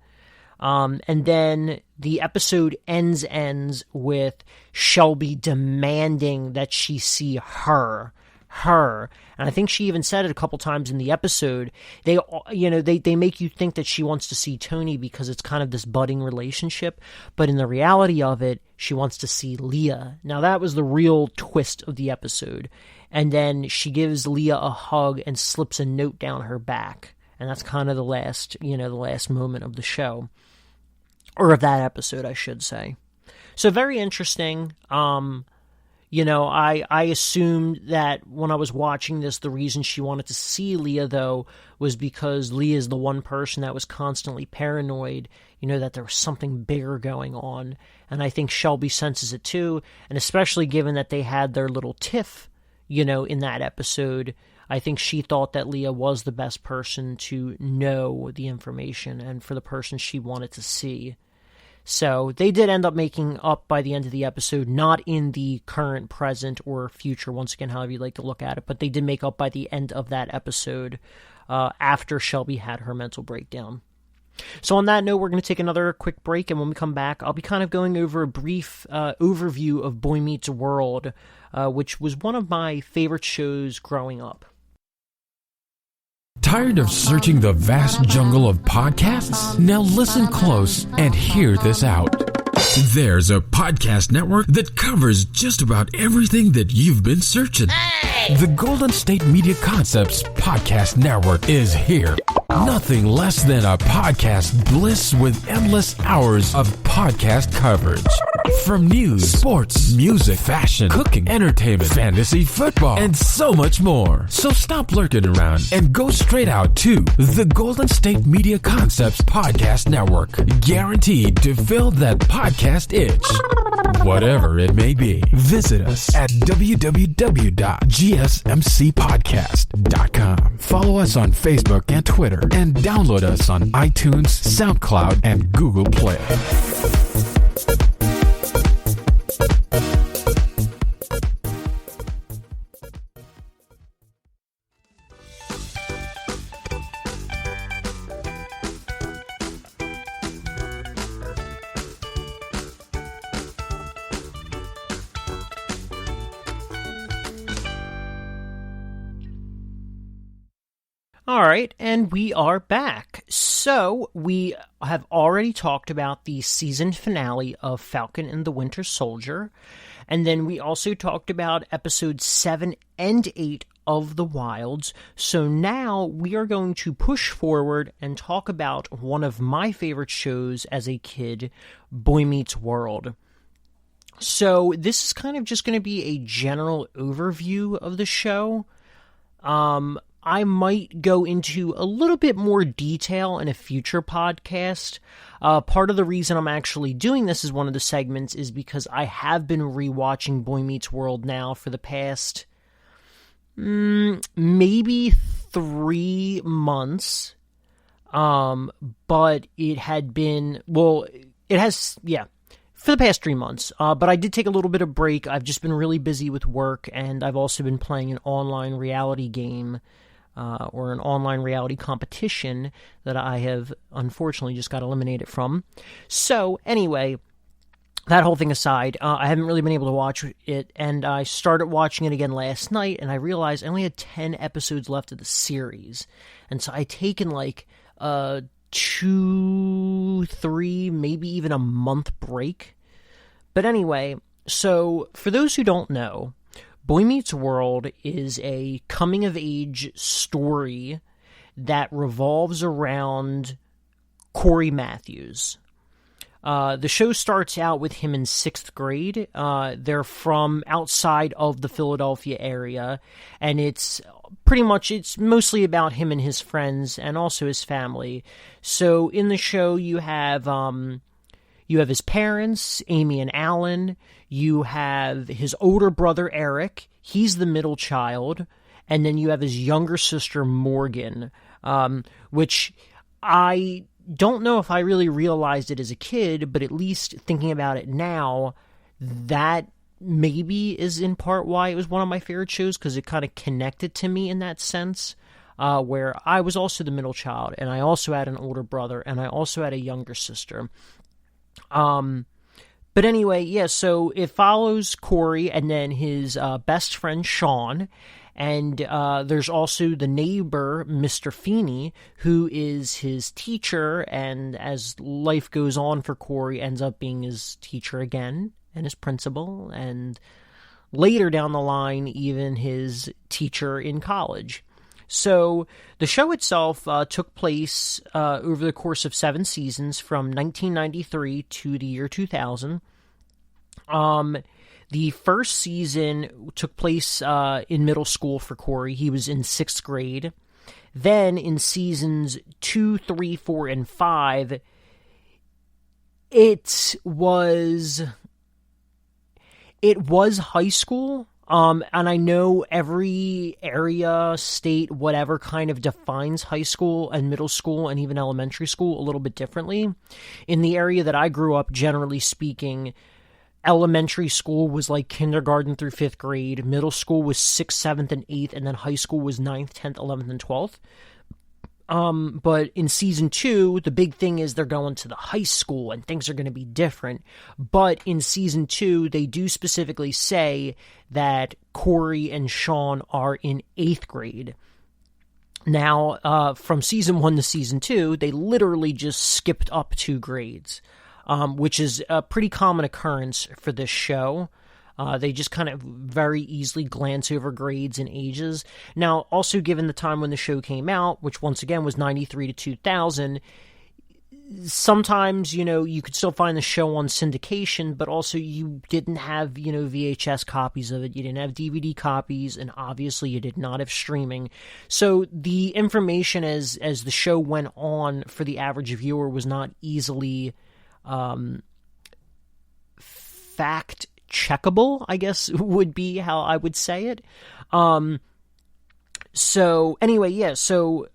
And then the episode ends with Shelby demanding that she see her. And I think she even said it a couple times in the episode. They make you think that she wants to see Tony because it's kind of this budding relationship, but in the reality of it, she wants to see Leah. Now that was the real twist of the episode. And then she gives Leah a hug and slips a note down her back And that's kind of the last moment of the show. Or of that episode, I should say. So very interesting. I assumed that when I was watching this, the reason she wanted to see Leah, though, was because Leah is the one person that was constantly paranoid, that there was something bigger going on. And I think Shelby senses it too, and especially given that they had their little tiff, in that episode, I think she thought that Leah was the best person to know the information and for the person she wanted to see. So they did end up making up by the end of the episode, not in the current, present, or future, once again, however you like to look at it, but they did make up by the end of that episode after Shelby had her mental breakdown. So on that note, we're going to take another quick break, and when we come back, I'll be kind of going over a brief overview of Boy Meets World, which was one of my favorite shows growing up. Tired of searching the vast jungle of podcasts? Now listen close and hear this out. There's a podcast network that covers just about everything that you've been searching. Hey! The Golden State Media Concepts Podcast Network is here. Nothing less than a podcast bliss with endless hours of podcast coverage. From news, sports, music, fashion, cooking, entertainment, fantasy, football, and so much more. So stop lurking around and go straight out to the Golden State Media Concepts Podcast Network. Guaranteed to fill that podcast itch. Whatever it may be. Visit us at www.gsmcpodcast.com. Follow us on Facebook and Twitter, and download us on iTunes, SoundCloud, and Google Play. All right, and we are back. So, we have already talked about the season finale of Falcon and the Winter Soldier, and then we also talked about episodes 7 and 8 of The Wilds. So now we are going to push forward and talk about one of my favorite shows as a kid, Boy Meets World. So this is kind of just going to be a general overview of the show. I might go into a little bit more detail in a future podcast. Part of the reason I'm actually doing this as one of the segments is because I have been rewatching Boy Meets World now for the past maybe 3 months. But it had been, for the past 3 months. But I did take a little bit of break. I've just been really busy with work, and I've also been playing an online reality game, or an online reality competition that I have unfortunately just got eliminated from. So anyway, that whole thing aside, I haven't really been able to watch it, and I started watching it again last night, and I realized I only had 10 episodes left of the series. And so I'd taken 2, 3, maybe even a month break. But anyway, so for those who don't know, Boy Meets World is a coming-of-age story that revolves around Corey Matthews. The show starts out with him in 6th grade. They're from outside of the Philadelphia area, and it's mostly about him and his friends and also his family. So in the show, you have his parents, Amy and Alan. You have his older brother, Eric. He's the middle child. And then you have his younger sister, Morgan, which I don't know if I really realized it as a kid, but at least thinking about it now, that maybe is in part why it was one of my favorite shows, because it kind of connected to me in that sense, where I was also the middle child, and I also had an older brother, and I also had a younger sister. But anyway, yeah, so it follows Corey and then his best friend, Sean, and there's also the neighbor, Mr. Feeney, who is his teacher, and as life goes on for Corey, ends up being his teacher again, and his principal, and later down the line, even his teacher in college. So the show itself took place over the course of 7 seasons from 1993 to the year 2000. The first season took place in middle school for Corey. He was in 6th grade. Then in seasons 2, 3, 4, and 5, it was high school. And I know every area, state, whatever kind of defines high school and middle school and even elementary school a little bit differently. In the area that I grew up, generally speaking, elementary school was like kindergarten through 5th grade, middle school was 6th, 7th, and 8th, and then high school was 9th, 10th, 11th, and 12th. But in season 2, the big thing is they're going to the high school and things are going to be different. But in season 2, they do specifically say that Corey and Sean are in 8th grade. Now, from season 1 to season 2, they literally just skipped up 2 grades, which is a pretty common occurrence for this show. They just kind of very easily glance over grades and ages. Now, also given the time when the show came out, which once again was 93 to 2000, sometimes, you could still find the show on syndication, but also you didn't have, VHS copies of it. You didn't have DVD copies, and obviously you did not have streaming. So the information as the show went on for the average viewer was not easily fact checkable, I guess would be how I would say it. So anyway, yeah, so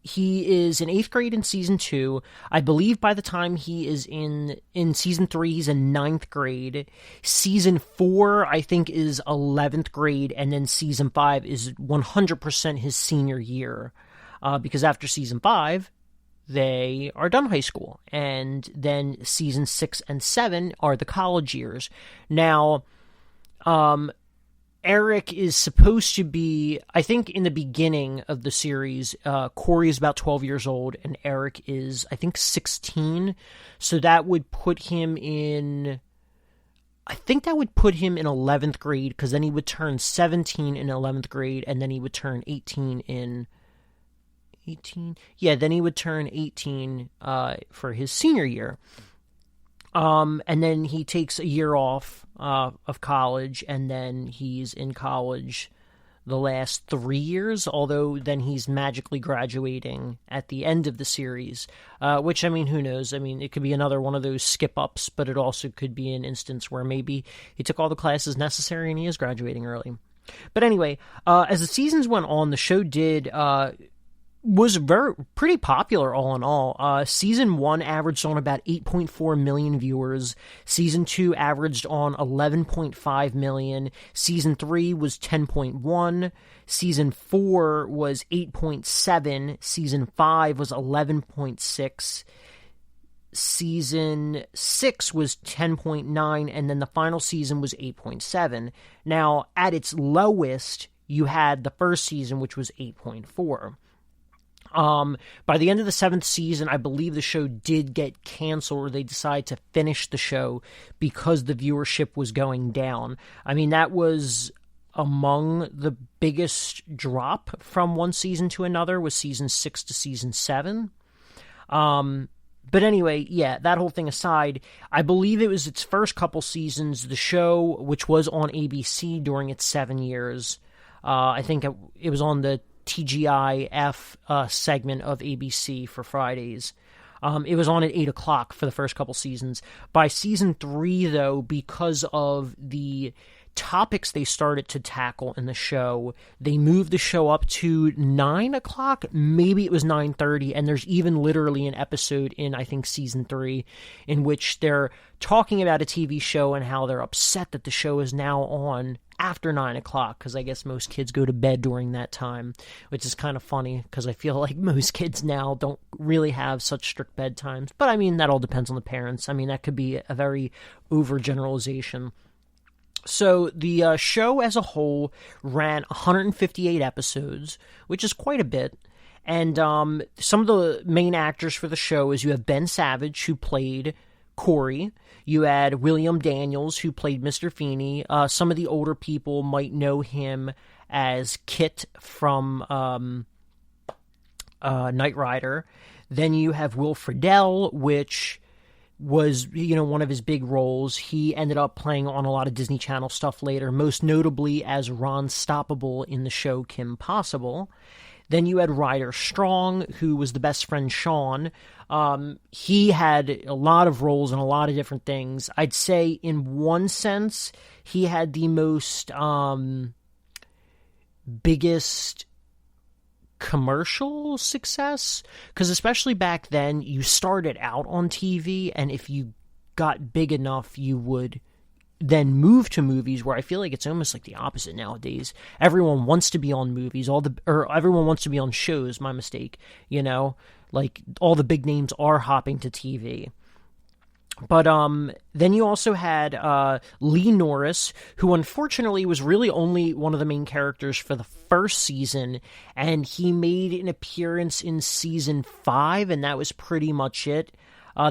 he is in 8th grade in season 2. I believe by the time he is in season 3, he's in 9th grade. Season 4, I think, is 11th grade, and then season 5 is 100% his senior year. Because after season 5, they are done high school, and then season 6 and 7 are the college years. Now, Eric is supposed to be, I think in the beginning of the series, Corey is about 12 years old, and Eric is, I think, 16, so that would put him in, I think that would put him in 11th grade, because then he would turn 17 in 11th grade, and then he would turn 18 in 18? Yeah, then he would turn 18 for his senior year. And then he takes a year off of college, and then he's in college the last 3 years, although then he's magically graduating at the end of the series, which, I mean, who knows? I mean, it could be another one of those skip-ups, but it also could be an instance where maybe he took all the classes necessary and he is graduating early. But anyway, as the seasons went on, the show was pretty popular all in all. Season 1 averaged on about 8.4 million viewers. Season 2 averaged on 11.5 million. Season 3 was 10.1. Season 4 was 8.7. Season 5 was 11.6. Season 6 was 10.9, and then the final season was 8.7. Now, at its lowest, you had the first season, which was 8.4. By the end of the 7th season, I believe the show did get canceled, or they decided to finish the show because the viewership was going down. I mean, that was among the biggest drop from one season to another, was season 6 to season 7. But anyway, yeah, that whole thing aside, I believe it was its first couple seasons, the show, which was on ABC during its 7 years, I think it was on the TGIF segment of ABC for Fridays. It was on at 8 o'clock for the first couple seasons. By season 3, though, because of the topics they started to tackle in the show, they moved the show up to 9 o'clock. Maybe it was 9:30, and there's even literally an episode in, I think, season 3, in which they're talking about a TV show and how they're upset that the show is now on after 9 o'clock, because I guess most kids go to bed during that time, which is kind of funny, because I feel like most kids now don't really have such strict bedtimes. But I mean, that all depends on the parents. I mean, that could be a very overgeneralization. So the show as a whole ran 158 episodes, which is quite a bit. And some of the main actors for the show is you have Ben Savage, who played Corey. You had William Daniels, who played Mr. Feeney. Some of the older people might know him as Kit from Knight Rider. Then you have Will Friedle, which was, one of his big roles. He ended up playing on a lot of Disney Channel stuff later, most notably as Ron Stoppable in the show Kim Possible. Then you had Ryder Strong, who was the best friend Sean. He had a lot of roles in a lot of different things. I'd say in one sense, he had the most biggest commercial success, because especially back then, you started out on TV, and if you got big enough, you would then move to movies, where I feel like it's almost like the opposite nowadays. Everyone wants to be on movies, everyone wants to be on shows, my mistake, like all the big names are hopping to TV. But then you also had Lee Norris, who unfortunately was really only one of the main characters for the first season, and he made an appearance in season 5, and that was pretty much it.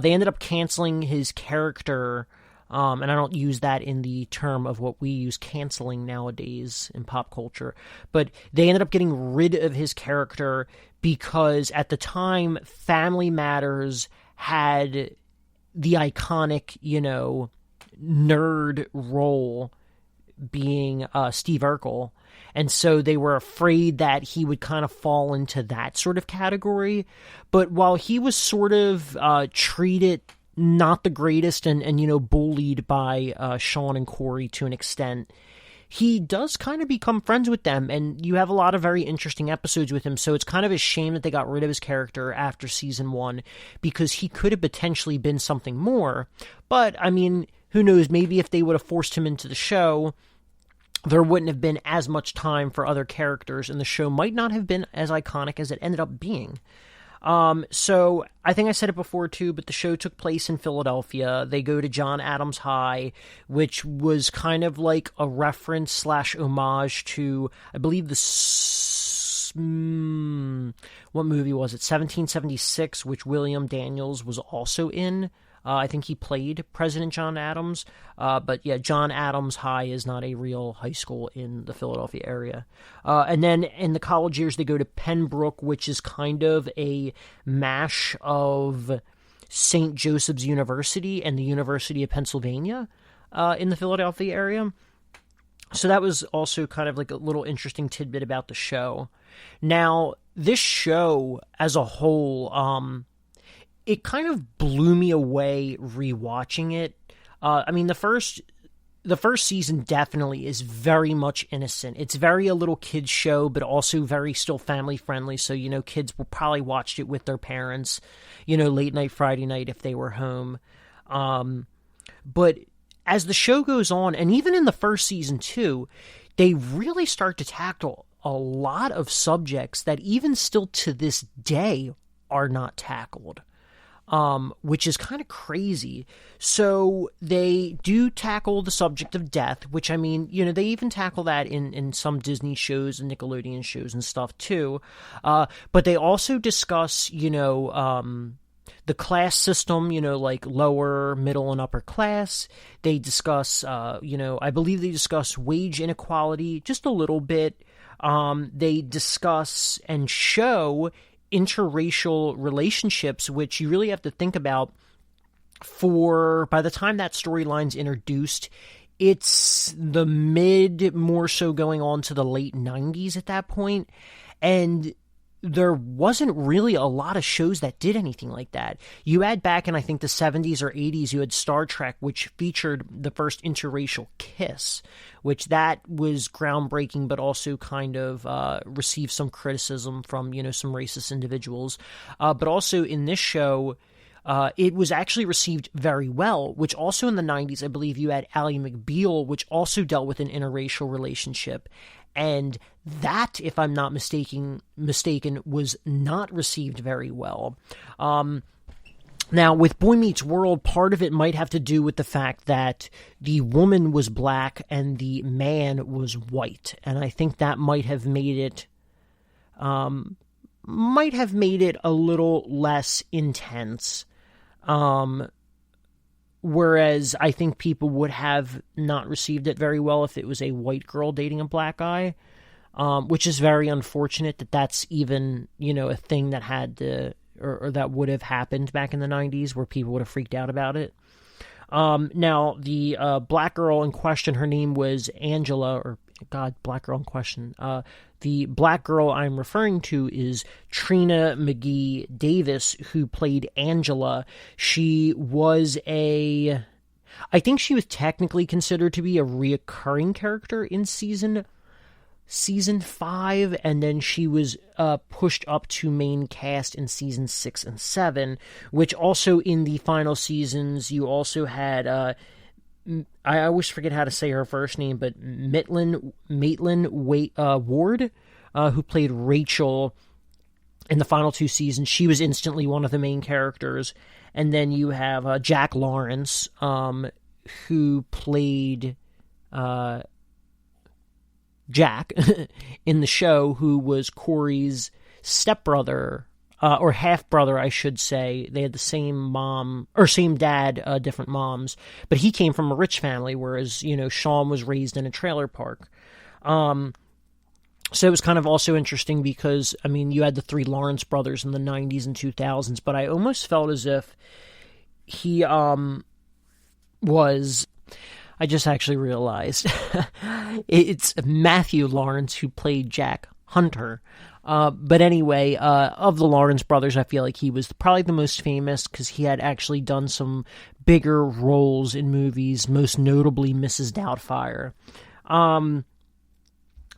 They ended up canceling his character, and I don't use that in the term of what we use canceling nowadays in pop culture, but they ended up getting rid of his character because at the time, Family Matters had the iconic, nerd role being Steve Urkel. And so they were afraid that he would kind of fall into that sort of category. But while he was sort of treated not the greatest and bullied by Sean and Corey to an extent, he does kind of become friends with them, and you have a lot of very interesting episodes with him, so it's kind of a shame that they got rid of his character after season 1, because he could have potentially been something more. But, I mean, who knows, maybe if they would have forced him into the show, there wouldn't have been as much time for other characters, and the show might not have been as iconic as it ended up being. So I think I said it before too, but the show took place in Philadelphia. They go to John Adams High, which was kind of like a reference / homage to, I believe, what movie was it? 1776, which William Daniels was also in. I think he played President John Adams. But yeah, John Adams High is not a real high school in the Philadelphia area. And then in the college years, they go to Pembroke, which is kind of a mash of St. Joseph's University and the University of Pennsylvania in the Philadelphia area. So that was also kind of like a little interesting tidbit about the show. Now, this show as a whole, it kind of blew me away rewatching it. I mean, the first season definitely is very much innocent. It's very a little kid's show, but also very still family friendly. So, kids will probably watched it with their parents, late night, Friday night if they were home. But as the show goes on, and even in the first season too, they really start to tackle a lot of subjects that even still to this day are not tackled. Which is kind of crazy. So they do tackle the subject of death, which, I mean, they even tackle that in some Disney shows and Nickelodeon shows and stuff too. But they also discuss, the class system, like lower, middle, and upper class. They discuss, I believe they discuss wage inequality just a little bit. They discuss and show interracial relationships, which you really have to think about by the time that storyline's introduced, it's the more so going on to the late 90s at that point, and there wasn't really a lot of shows that did anything like that. You had back in, I think, the 70s or 80s, you had Star Trek, which featured the first interracial kiss, which that was groundbreaking, but also kind of received some criticism from, some racist individuals. But also in this show, it was actually received very well, which also in the 90s, I believe you had Ally McBeal, which also dealt with an interracial relationship. And that, if I'm not mistaken, was not received very well. Now, with Boy Meets World, part of it might have to do with the fact that the woman was black and the man was white. And I think that might have made it a little less intense. Whereas I think people would have not received it very well if it was a white girl dating a black guy, which is very unfortunate that that's even, a thing that had to, or that would have happened back in the 90s where people would have freaked out about it. Now, the black girl in question, her name was Angela, or God, black girl in question. The black girl I'm referring to is Trina McGee Davis, who played Angela. She was I think she was technically considered to be a reoccurring character in season 5, and then she was pushed up to main cast in season 6 and 7, which also in the final seasons you also had I always forget how to say her first name, but Maitland Ward, who played Rachel in the final 2 seasons. She was instantly one of the main characters. And then you have Jack Lawrence, who played Jack in the show, who was Corey's stepbrother, or half-brother, I should say. They had the same mom, or same dad, different moms. But he came from a rich family, whereas, Sean was raised in a trailer park. So it was kind of also interesting because, you had the 3 Lawrence brothers in the 90s and 2000s, but I almost felt as if he was... I just actually realized it's Matthew Lawrence who played Jack Hunter. But anyway, of the Lawrence brothers, I feel like he was probably the most famous because he had actually done some bigger roles in movies, most notably Mrs. Doubtfire.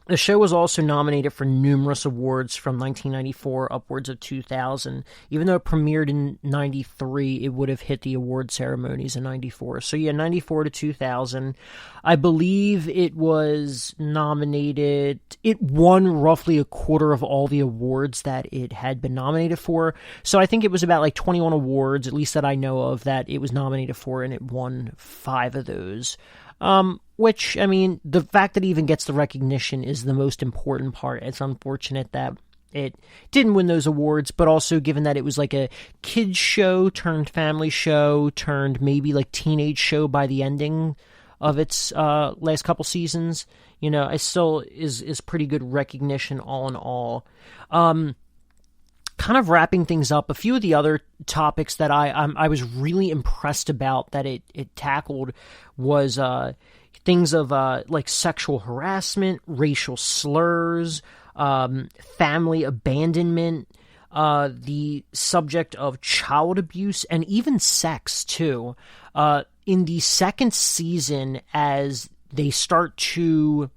The show was also nominated for numerous awards from 1994 upwards of 2000. Even though it premiered in 93, it would have hit the award ceremonies in 94. So yeah, 94 to 2000. I believe it was nominated. It won roughly a quarter of all the awards that it had been nominated for. So I think it was about like 21 awards, at least that I know of, that it was nominated for, and it won 5 of those. Which, the fact that it even gets the recognition is the most important part. It's unfortunate that it didn't win those awards, but also given that it was like a kids show turned family show turned maybe like teenage show by the ending of its last couple seasons, it still is pretty good recognition all in all. Kind of wrapping things up, a few of the other topics that I was really impressed about that it tackled was things of like sexual harassment, racial slurs, family abandonment, the subject of child abuse, and even sex too. In the second season, as they start to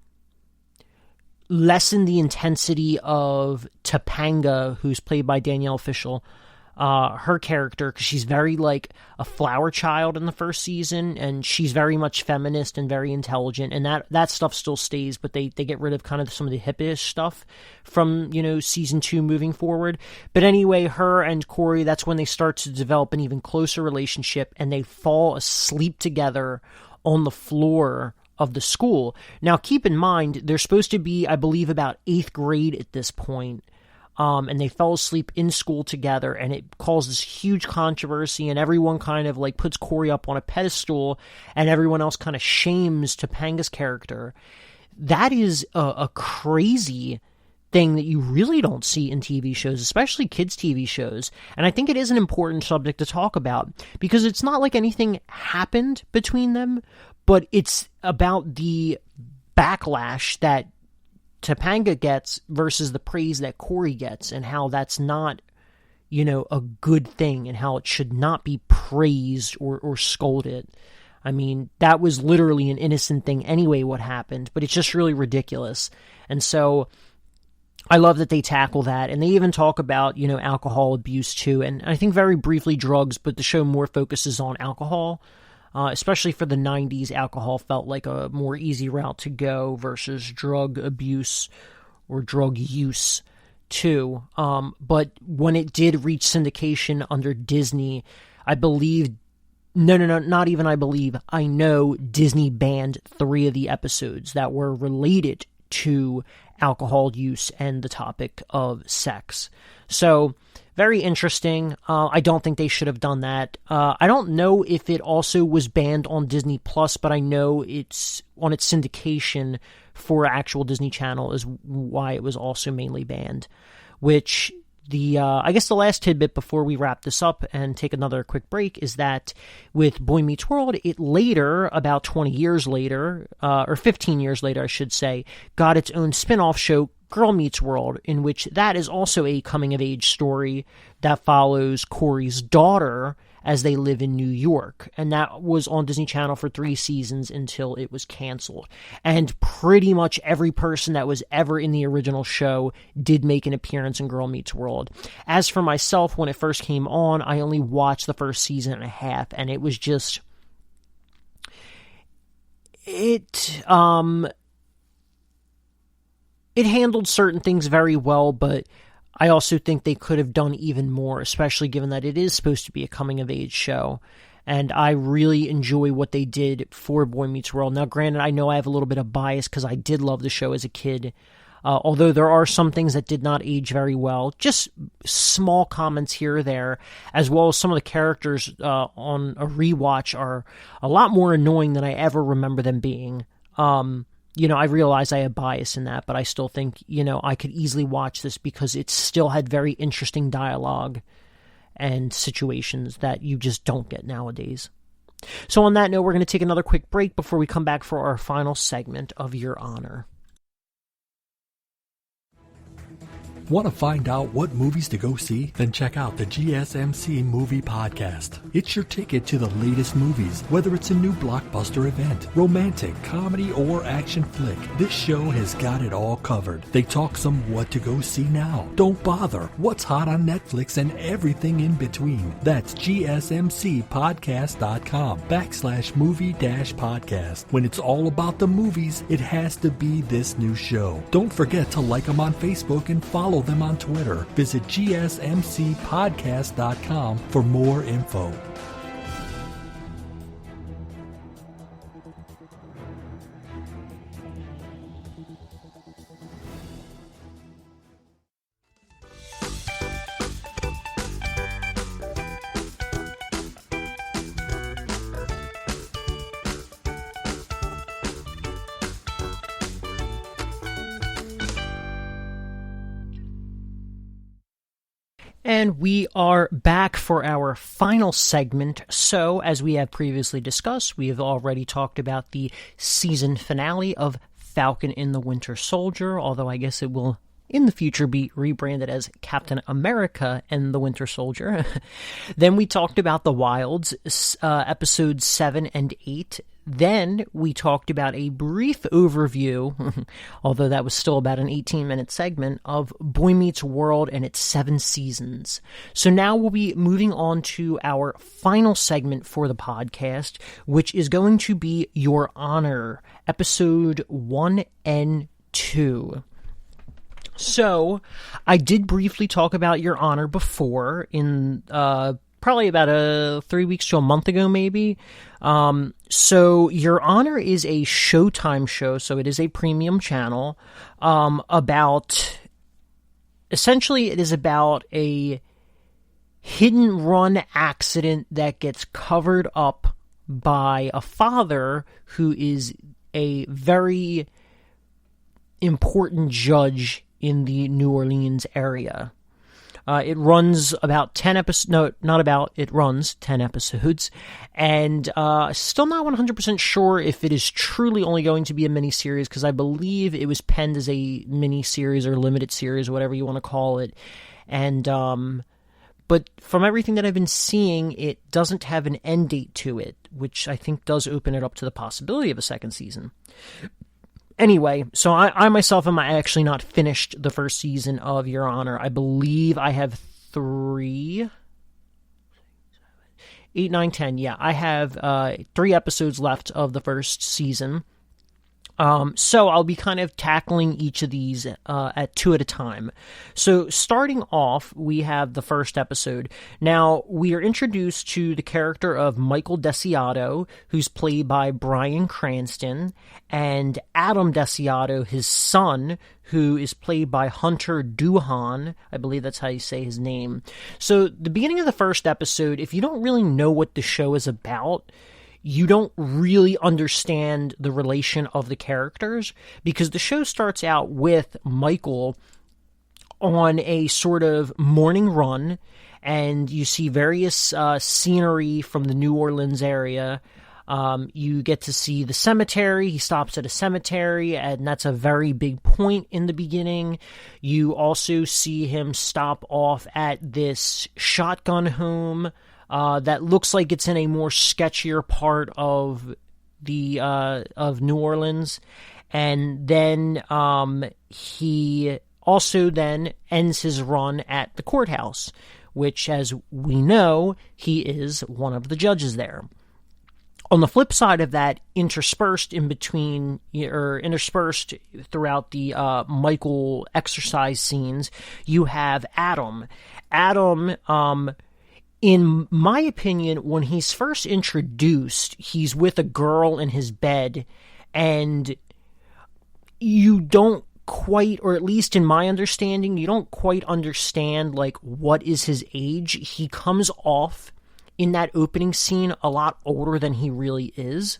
lessen the intensity of Topanga, who's played by Danielle Fishel, her character, because she's very like a flower child in the first season, and she's very much feminist and very intelligent, and that stuff still stays, but they get rid of kind of some of the hippish stuff from, season 2 moving forward. But anyway, her and Corey, that's when they start to develop an even closer relationship, and they fall asleep together on the floor of the school. Now, keep in mind, they're supposed to be, I believe, about 8th grade at this point, and they fell asleep in school together, and it causes huge controversy, and everyone kind of like puts Corey up on a pedestal, and everyone else kind of shames Topanga's character. That is a crazy thing that you really don't see in TV shows, especially kids' TV shows. And I think it is an important subject to talk about, because it's not like anything happened between them, but it's about the backlash that Topanga gets versus the praise that Corey gets, and how that's not, a good thing, and how it should not be praised or scolded. That was literally an innocent thing anyway, what happened, but it's just really ridiculous. And so I love that they tackle that, and they even talk about, alcohol abuse too, and I think very briefly drugs, but the show more focuses on alcohol. Especially for the 90s, alcohol felt like a more easy route to go versus drug abuse or drug use too. But when it did reach syndication under Disney, I believe, not even I believe, I know Disney banned 3 of the episodes that were related to alcohol use and the topic of sex. So, very interesting. I don't think they should have done that. I don't know if it also was banned on Disney Plus, but I know it's on its syndication for actual Disney Channel is why it was also mainly banned. Which I guess the last tidbit before we wrap this up and take another quick break is that with Boy Meets World, it later, about 20 years later, or 15 years later, I should say, got its own spin-off show, Girl Meets World, in which that is also a coming-of-age story that follows Corey's daughter as they live in New York. And that was on Disney Channel for 3 seasons until it was canceled. And pretty much every person that was ever in the original show did make an appearance in Girl Meets World. As for myself, when it first came on, I only watched the first season and a half, and it was just... It handled certain things very well, but I also think they could have done even more, especially given that it is supposed to be a coming-of-age show. And I really enjoy what they did for Boy Meets World. Now, granted, I know I have a little bit of bias because I did love the show as a kid, although there are some things that did not age very well. Just small comments here or there, as well as some of the characters on a rewatch are a lot more annoying than I ever remember them being. I realize I have bias in that, but I still think, I could easily watch this because it still had very interesting dialogue and situations that you just don't get nowadays. So on that note, we're going to take another quick break before we come back for our final segment of Your Honor. Want to find out what movies to go see? Then check out the GSMC Movie Podcast. It's your ticket to the latest movies, whether it's a new blockbuster event, romantic, comedy, or action flick. This show has got it all covered. They talk some what to go see now. Don't bother. What's hot on Netflix and everything in between. That's gsmcpodcast.com/movie-podcast. When it's all about the movies, it has to be this new show. Don't forget to like them on Facebook and follow them on Twitter. Visit gsmcpodcast.com for more info. And we are back for our final segment. So, as we have previously discussed, we have already talked about the season finale of Falcon and the Winter Soldier, although I guess it will in the future be rebranded as Captain America and the Winter Soldier. Then we talked about The Wilds, episodes 7 and 8. Then we talked about a brief overview, although that was still about an 18-minute segment, of Boy Meets World and its 7 seasons. So now we'll be moving on to our final segment for the podcast, which is going to be Your Honor, episode 1 and 2. So, I did briefly talk about Your Honor before in probably about 3 weeks to a month ago, maybe. So Your Honor is a Showtime show, so it is a premium channel, essentially it is about a hit-and-run accident that gets covered up by a father who is a very important judge in the New Orleans area. It runs about 10 episodes, no, not about, it runs 10 episodes, and still not 100% sure if it is truly only going to be a miniseries, because I believe it was penned as a miniseries or limited series, whatever you want to call it, and, but from everything that I've been seeing, it doesn't have an end date to it, which I think does open it up to the possibility of a second season. Anyway, so I myself am actually not finished the first season of Your Honor. I believe I have 8, 9, 10. Yeah, I have 3 episodes left of the first season, So I'll be kind of tackling each of these at two at a time. So starting off, we have the first episode. Now, we are introduced to the character of Michael Desiato, who's played by Bryan Cranston, and Adam Desiato, his son, who is played by Hunter Duhan. I believe that's how you say his name. So the beginning of the first episode, if you don't really know what the show is about, you don't really understand the relation of the characters, because the show starts out with Michael on a sort of morning run, and you see various scenery from the New Orleans area. You get to see the cemetery. He stops at a cemetery, and that's a very big point in the beginning. You also see him stop off at this shotgun home that looks like it's in a more sketchier part of the of New Orleans, and then he also then ends his run at the courthouse, which, as we know, he is one of the judges there. On the flip side of that, interspersed throughout the Michael exercise scenes, you have Adam. Adam, in my opinion, when he's first introduced, he's with a girl in his bed, and you don't quite, or at least in my understanding, you don't quite understand, like, what is his age. He comes off in that opening scene a lot older than he really is.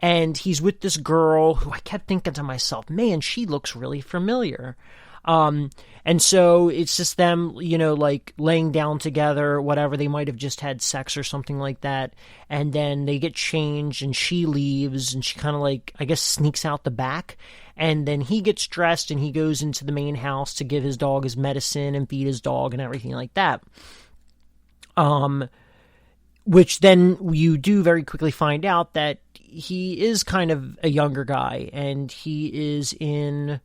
And he's with this girl who I kept thinking to myself, man, she looks really familiar. And so it's just them, like laying down together, whatever. They might have just had sex or something like that. And then they get changed and she leaves and she kind of like, I guess, sneaks out the back. And then he gets dressed and he goes into the main house to give his dog his medicine and feed his dog and everything like that. Which then you do very quickly find out that he is kind of a younger guy, and he is in,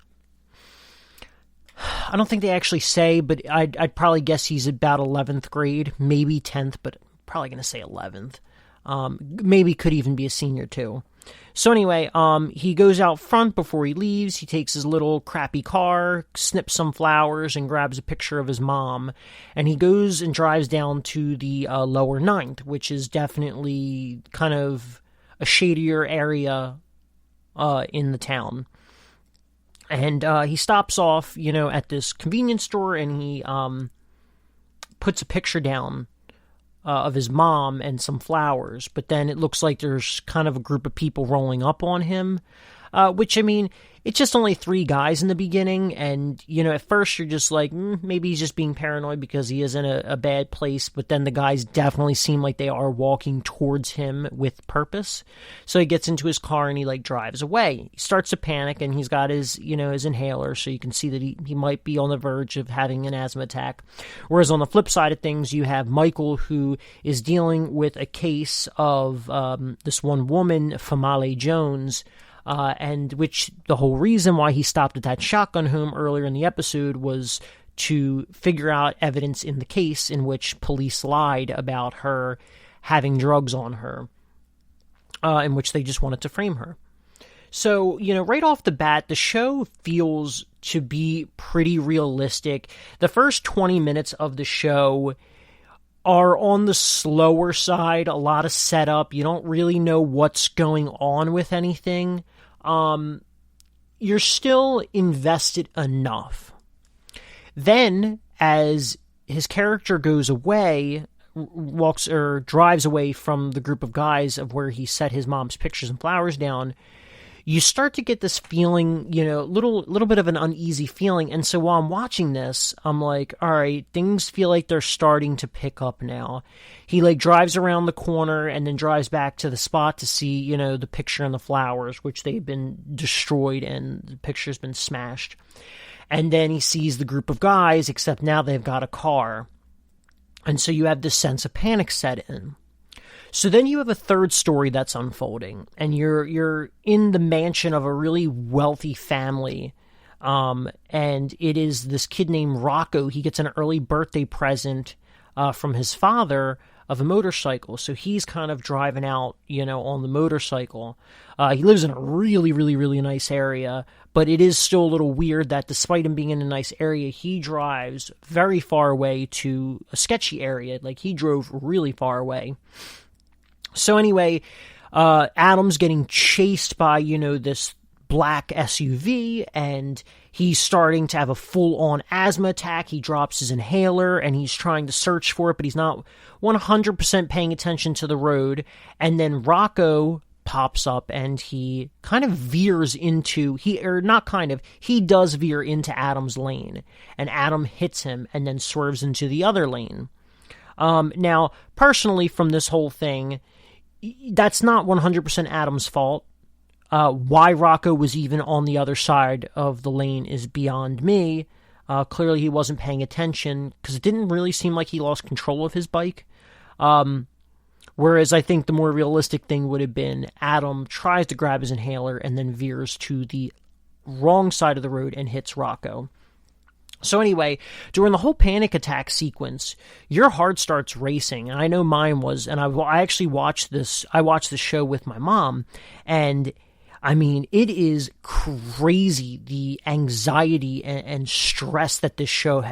I don't think they actually say, but I'd probably guess he's about 11th grade, maybe 10th, but probably going to say 11th. Maybe could even be a senior too. So anyway, he goes out front before he leaves. He takes his little crappy car, snips some flowers, and grabs a picture of his mom. And he goes and drives down to the lower 9th, which is definitely kind of a shadier area in the town. And he stops off, at this convenience store, and he puts a picture down of his mom and some flowers, but then it looks like there's kind of a group of people rolling up on him, which, I mean, it's just only 3 guys in the beginning, and, at first you're just like, maybe he's just being paranoid because he is in a bad place, but then the guys definitely seem like they are walking towards him with purpose. So he gets into his car and he, like, drives away. He starts to panic, and he's got his, his inhaler, so you can see that he might be on the verge of having an asthma attack. Whereas on the flip side of things, you have Michael, who is dealing with a case of this one woman, Famale Jones, and which the whole reason why he stopped at that shotgun home earlier in the episode was to figure out evidence in the case in which police lied about her having drugs on her, in which they just wanted to frame her. So, right off the bat, the show feels to be pretty realistic. The first 20 minutes of the show are on the slower side, a lot of setup. You don't really know what's going on with anything. You're still invested enough. Then, as his character goes away, walks or drives away from the group of guys of where he set his mom's pictures and flowers down, you start to get this feeling, little bit of an uneasy feeling. And so while I'm watching this, I'm like, all right, things feel like they're starting to pick up now. He like drives around the corner and then drives back to the spot to see, the picture and the flowers, which they've been destroyed and the picture's been smashed. And then he sees the group of guys, except now they've got a car. And so you have this sense of panic set in. So then you have a third story that's unfolding, and you're in the mansion of a really wealthy family, and it is this kid named Rocco. He gets an early birthday present from his father, of a motorcycle. So he's kind of driving out, on the motorcycle. He lives in a really, really, really nice area, but it is still a little weird that despite him being in a nice area, he drives very far away to a sketchy area. Like, he drove really far away. So anyway, Adam's getting chased by, this black SUV, and he's starting to have a full-on asthma attack. He drops his inhaler, and he's trying to search for it, but he's not 100% paying attention to the road. And then Rocco pops up, and he kind of veers into, he does veer into Adam's lane, and Adam hits him and then swerves into the other lane. Now, personally, from this whole thing, that's not 100% Adam's fault. Why Rocco was even on the other side of the lane is beyond me. Clearly he wasn't paying attention, because it didn't really seem like he lost control of his bike. Whereas I think the more realistic thing would have been Adam tries to grab his inhaler and then veers to the wrong side of the road and hits Rocco. So anyway, during the whole panic attack sequence, your heart starts racing, and I know mine was, and I actually watched this, I watched the show with my mom, and I mean, it is crazy, the anxiety and stress that this show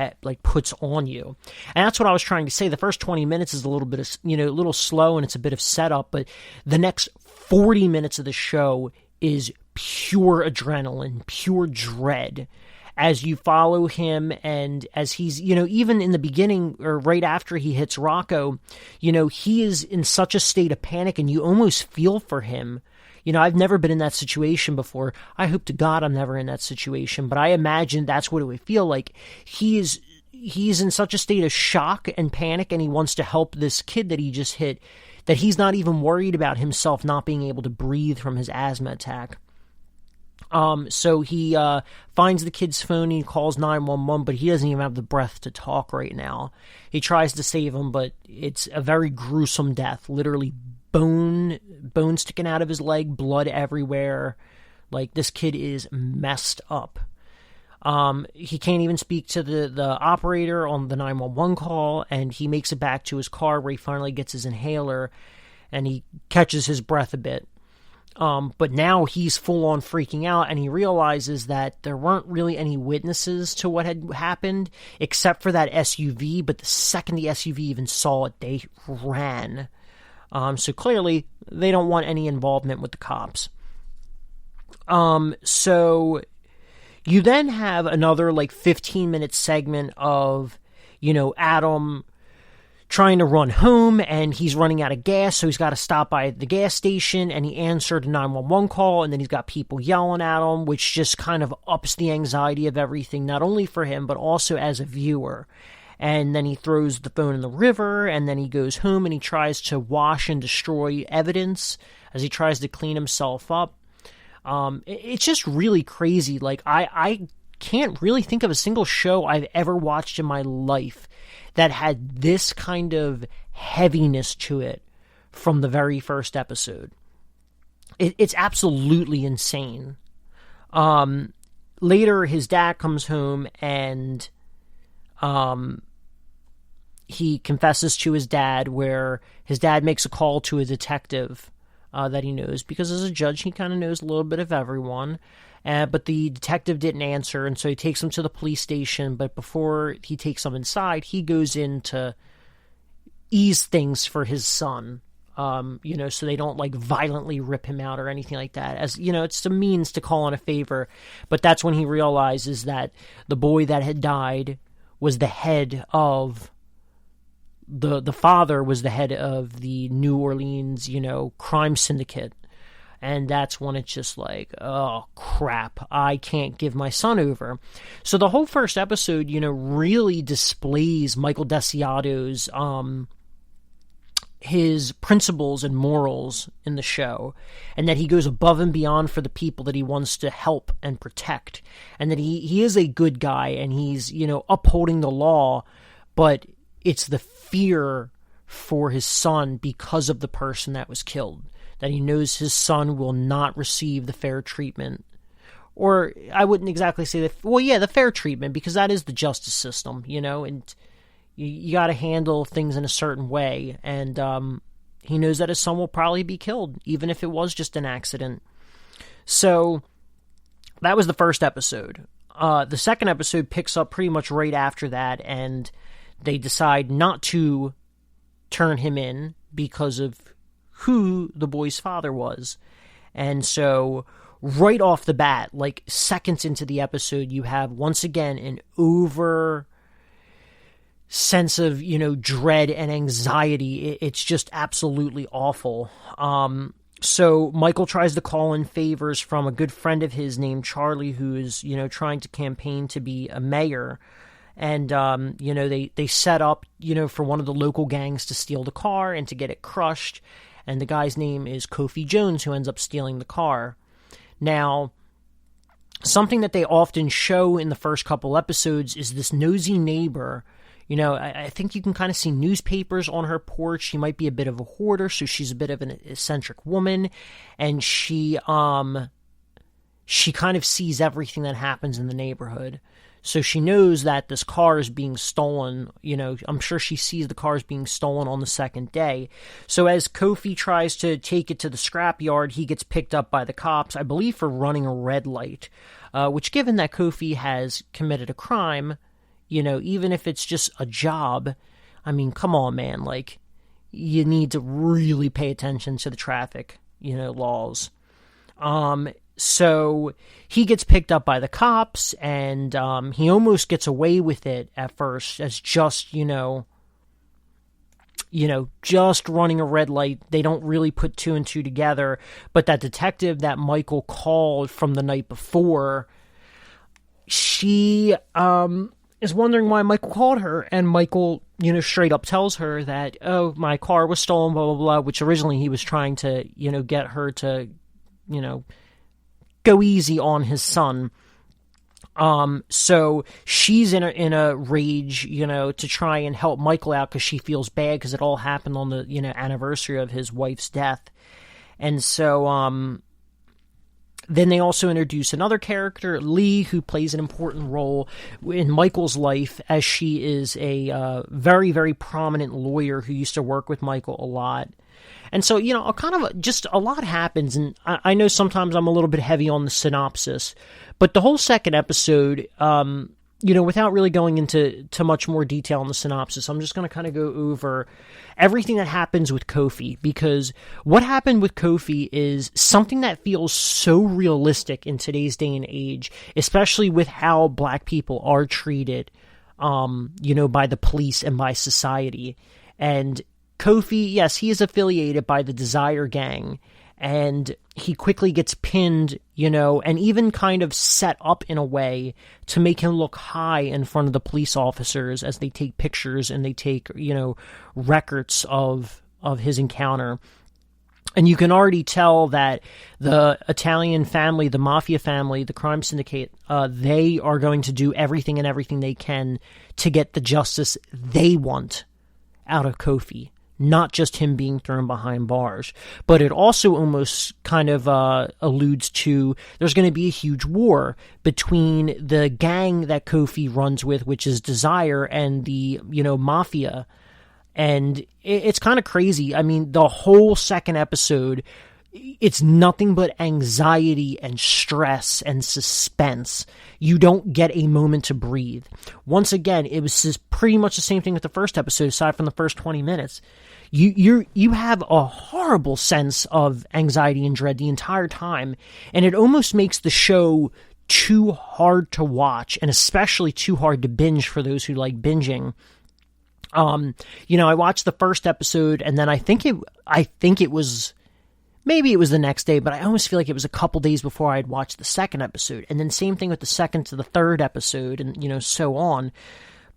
puts on you. And that's what I was trying to say. The first 20 minutes is a little bit of, a little slow, and it's a bit of setup, but the next 40 minutes of the show is pure adrenaline, pure dread. As you follow him, and as he's, even in the beginning or right after he hits Rocco, he is in such a state of panic, and you almost feel for him. I've never been in that situation before. I hope to God I'm never in that situation, but I imagine that's what it would feel like. He's in such a state of shock and panic, and he wants to help this kid that he just hit, that he's not even worried about himself not being able to breathe from his asthma attack. So he finds the kid's phone, and he calls 911, but he doesn't even have the breath to talk right now. He tries to save him, but it's a very gruesome death. Literally bone sticking out of his leg, blood everywhere. Like, this kid is messed up. He can't even speak to the operator on the 911 call, and he makes it back to his car where he finally gets his inhaler, and he catches his breath a bit. But now he's full on freaking out, and he realizes that there weren't really any witnesses to what had happened except for that SUV, but the second the SUV even saw it, they ran. So clearly they don't want any involvement with the cops. So you then have another 15-minute segment of, Adam trying to run home, and he's running out of gas, so he's got to stop by the gas station, and he answered a 911 call, and then he's got people yelling at him, which just kind of ups the anxiety of everything, not only for him, but also as a viewer. And then he throws the phone in the river, and then he goes home, and he tries to wash and destroy evidence as he tries to clean himself up. It's just really crazy. I can't really think of a single show I've ever watched in my life that had this kind of heaviness to it from the very first episode. It's absolutely insane. Later, his dad comes home, and he confesses to his dad, where his dad makes a call to a detective that he knows, because as a judge, he kind of knows a little bit of everyone. But the detective didn't answer, and so he takes him to the police station. But before he takes him inside, he goes in to ease things for his son, so they don't violently rip him out or anything like that. As it's a means to call in a favor. But that's when he realizes that the boy that had died was the head of the father was the head of the New Orleans, crime syndicate. And that's when it's just oh, crap, I can't give my son over. So the whole first episode, really displays Michael Desiato's, his principles and morals in the show, and that he goes above and beyond for the people that he wants to help and protect, and that he is a good guy, and he's, upholding the law, but it's the fear for his son because of the person that was killed, that he knows his son will not receive the fair treatment. Or I wouldn't exactly say the fair treatment, because that is the justice system, and you got to handle things in a certain way. And he knows that his son will probably be killed, even if it was just an accident. So that was the first episode. The second episode picks up pretty much right after that, and they decide not to turn him in because of who the boy's father was. And so right off the bat, like seconds into the episode, you have once again an over sense of, dread and anxiety. It's just absolutely awful. So Michael tries to call in favors from a good friend of his named Charlie, who is, trying to campaign to be a mayor. And, they set up, for one of the local gangs to steal the car and to get it crushed. And the guy's name is Kofi Jones, who ends up stealing the car. Now, something that they often show in the first couple episodes is this nosy neighbor. I think you can kind of see newspapers on her porch. She might be a bit of a hoarder, so she's a bit of an eccentric woman. And she kind of sees everything that happens in the neighborhood. So she knows that this car is being stolen. I'm sure she sees the car is being stolen on the second day. So as Kofi tries to take it to the scrapyard, he gets picked up by the cops, I believe for running a red light, which, given that Kofi has committed a crime, even if it's just a job, I mean, come on, man, like, you need to really pay attention to the traffic, laws. So he gets picked up by the cops, and he almost gets away with it at first as just, just running a red light. They don't really put two and two together. But that detective that Michael called from the night before, she is wondering why Michael called her, and Michael, straight up tells her that, oh, my car was stolen, blah, blah, blah, which originally he was trying to, get her to, go easy on his son. So she's in a rage, to try and help Michael out because she feels bad because it all happened on the, anniversary of his wife's death. And so, then they also introduce another character, Lee, who plays an important role in Michael's life, as she is a very, very prominent lawyer who used to work with Michael a lot. And so, kind of just a lot happens, and I know sometimes I'm a little bit heavy on the synopsis, but the whole second episode, without really going into much more detail on the synopsis, I'm just going to kind of go over everything that happens with Kofi, because what happened with Kofi is something that feels so realistic in today's day and age, especially with how black people are treated, by the police and by society. And Kofi, yes, he is affiliated by the Desire Gang, and he quickly gets pinned, and even kind of set up in a way to make him look high in front of the police officers as they take pictures and they take, records of his encounter. And you can already tell that the Italian family, the mafia family, the crime syndicate, they are going to do everything they can to get the justice they want out of Kofi. Not just him being thrown behind bars. But it also almost kind of alludes to there's going to be a huge war between the gang that Kofi runs with, which is Desire, and the, mafia. And it's kind of crazy. I mean, the whole second episode, it's nothing but anxiety and stress and suspense. You don't get a moment to breathe. Once again, it was just pretty much the same thing with the first episode, aside from the first 20 minutes. You have a horrible sense of anxiety and dread the entire time, and it almost makes the show too hard to watch, and especially too hard to binge for those who like binging. I watched the first episode, and then I think it was, maybe it was the next day, but I almost feel like it was a couple days before I had watched the second episode, and then same thing with the second to the third episode, and so on.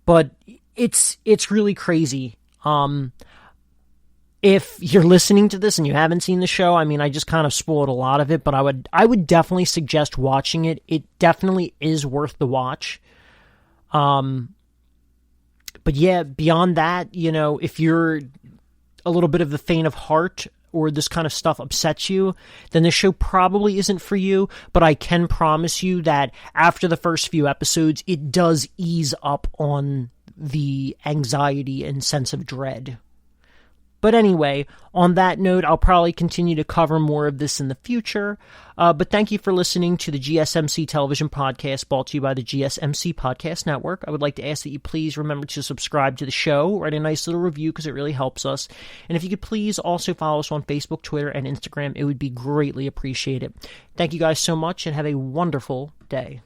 But it's really crazy. If you're listening to this and you haven't seen the show, I mean, I just kind of spoiled a lot of it, but I would definitely suggest watching it. It definitely is worth the watch. But yeah, beyond that, if you're a little bit of the faint of heart, or this kind of stuff upsets you, then this show probably isn't for you. But I can promise you that after the first few episodes, it does ease up on the anxiety and sense of dread. But anyway, on that note, I'll probably continue to cover more of this in the future. But thank you for listening to the GSMC Television Podcast, brought to you by the GSMC Podcast Network. I would like to ask that you please remember to subscribe to the show, write a nice little review because it really helps us. And if you could please also follow us on Facebook, Twitter, and Instagram, it would be greatly appreciated. Thank you guys so much and have a wonderful day.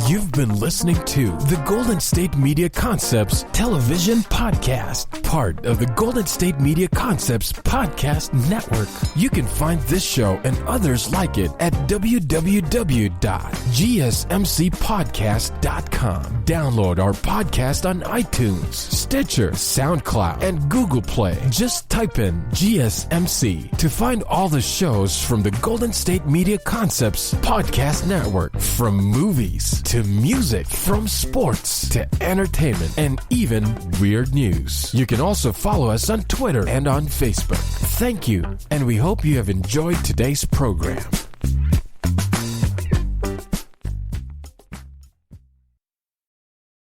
You've been listening to the Golden State Media Concepts Television Podcast, part of the Golden State Media Concepts Podcast Network. You can find this show and others like it at www.gsmcpodcast.com. Download our podcast on iTunes, Stitcher, SoundCloud, and Google Play. Just type in GSMC to find all the shows from the Golden State Media Concepts Podcast Network, from movies to music, from sports to entertainment, and even weird news. You can also follow us on Twitter and on Facebook. Thank you, and we hope you have enjoyed today's program.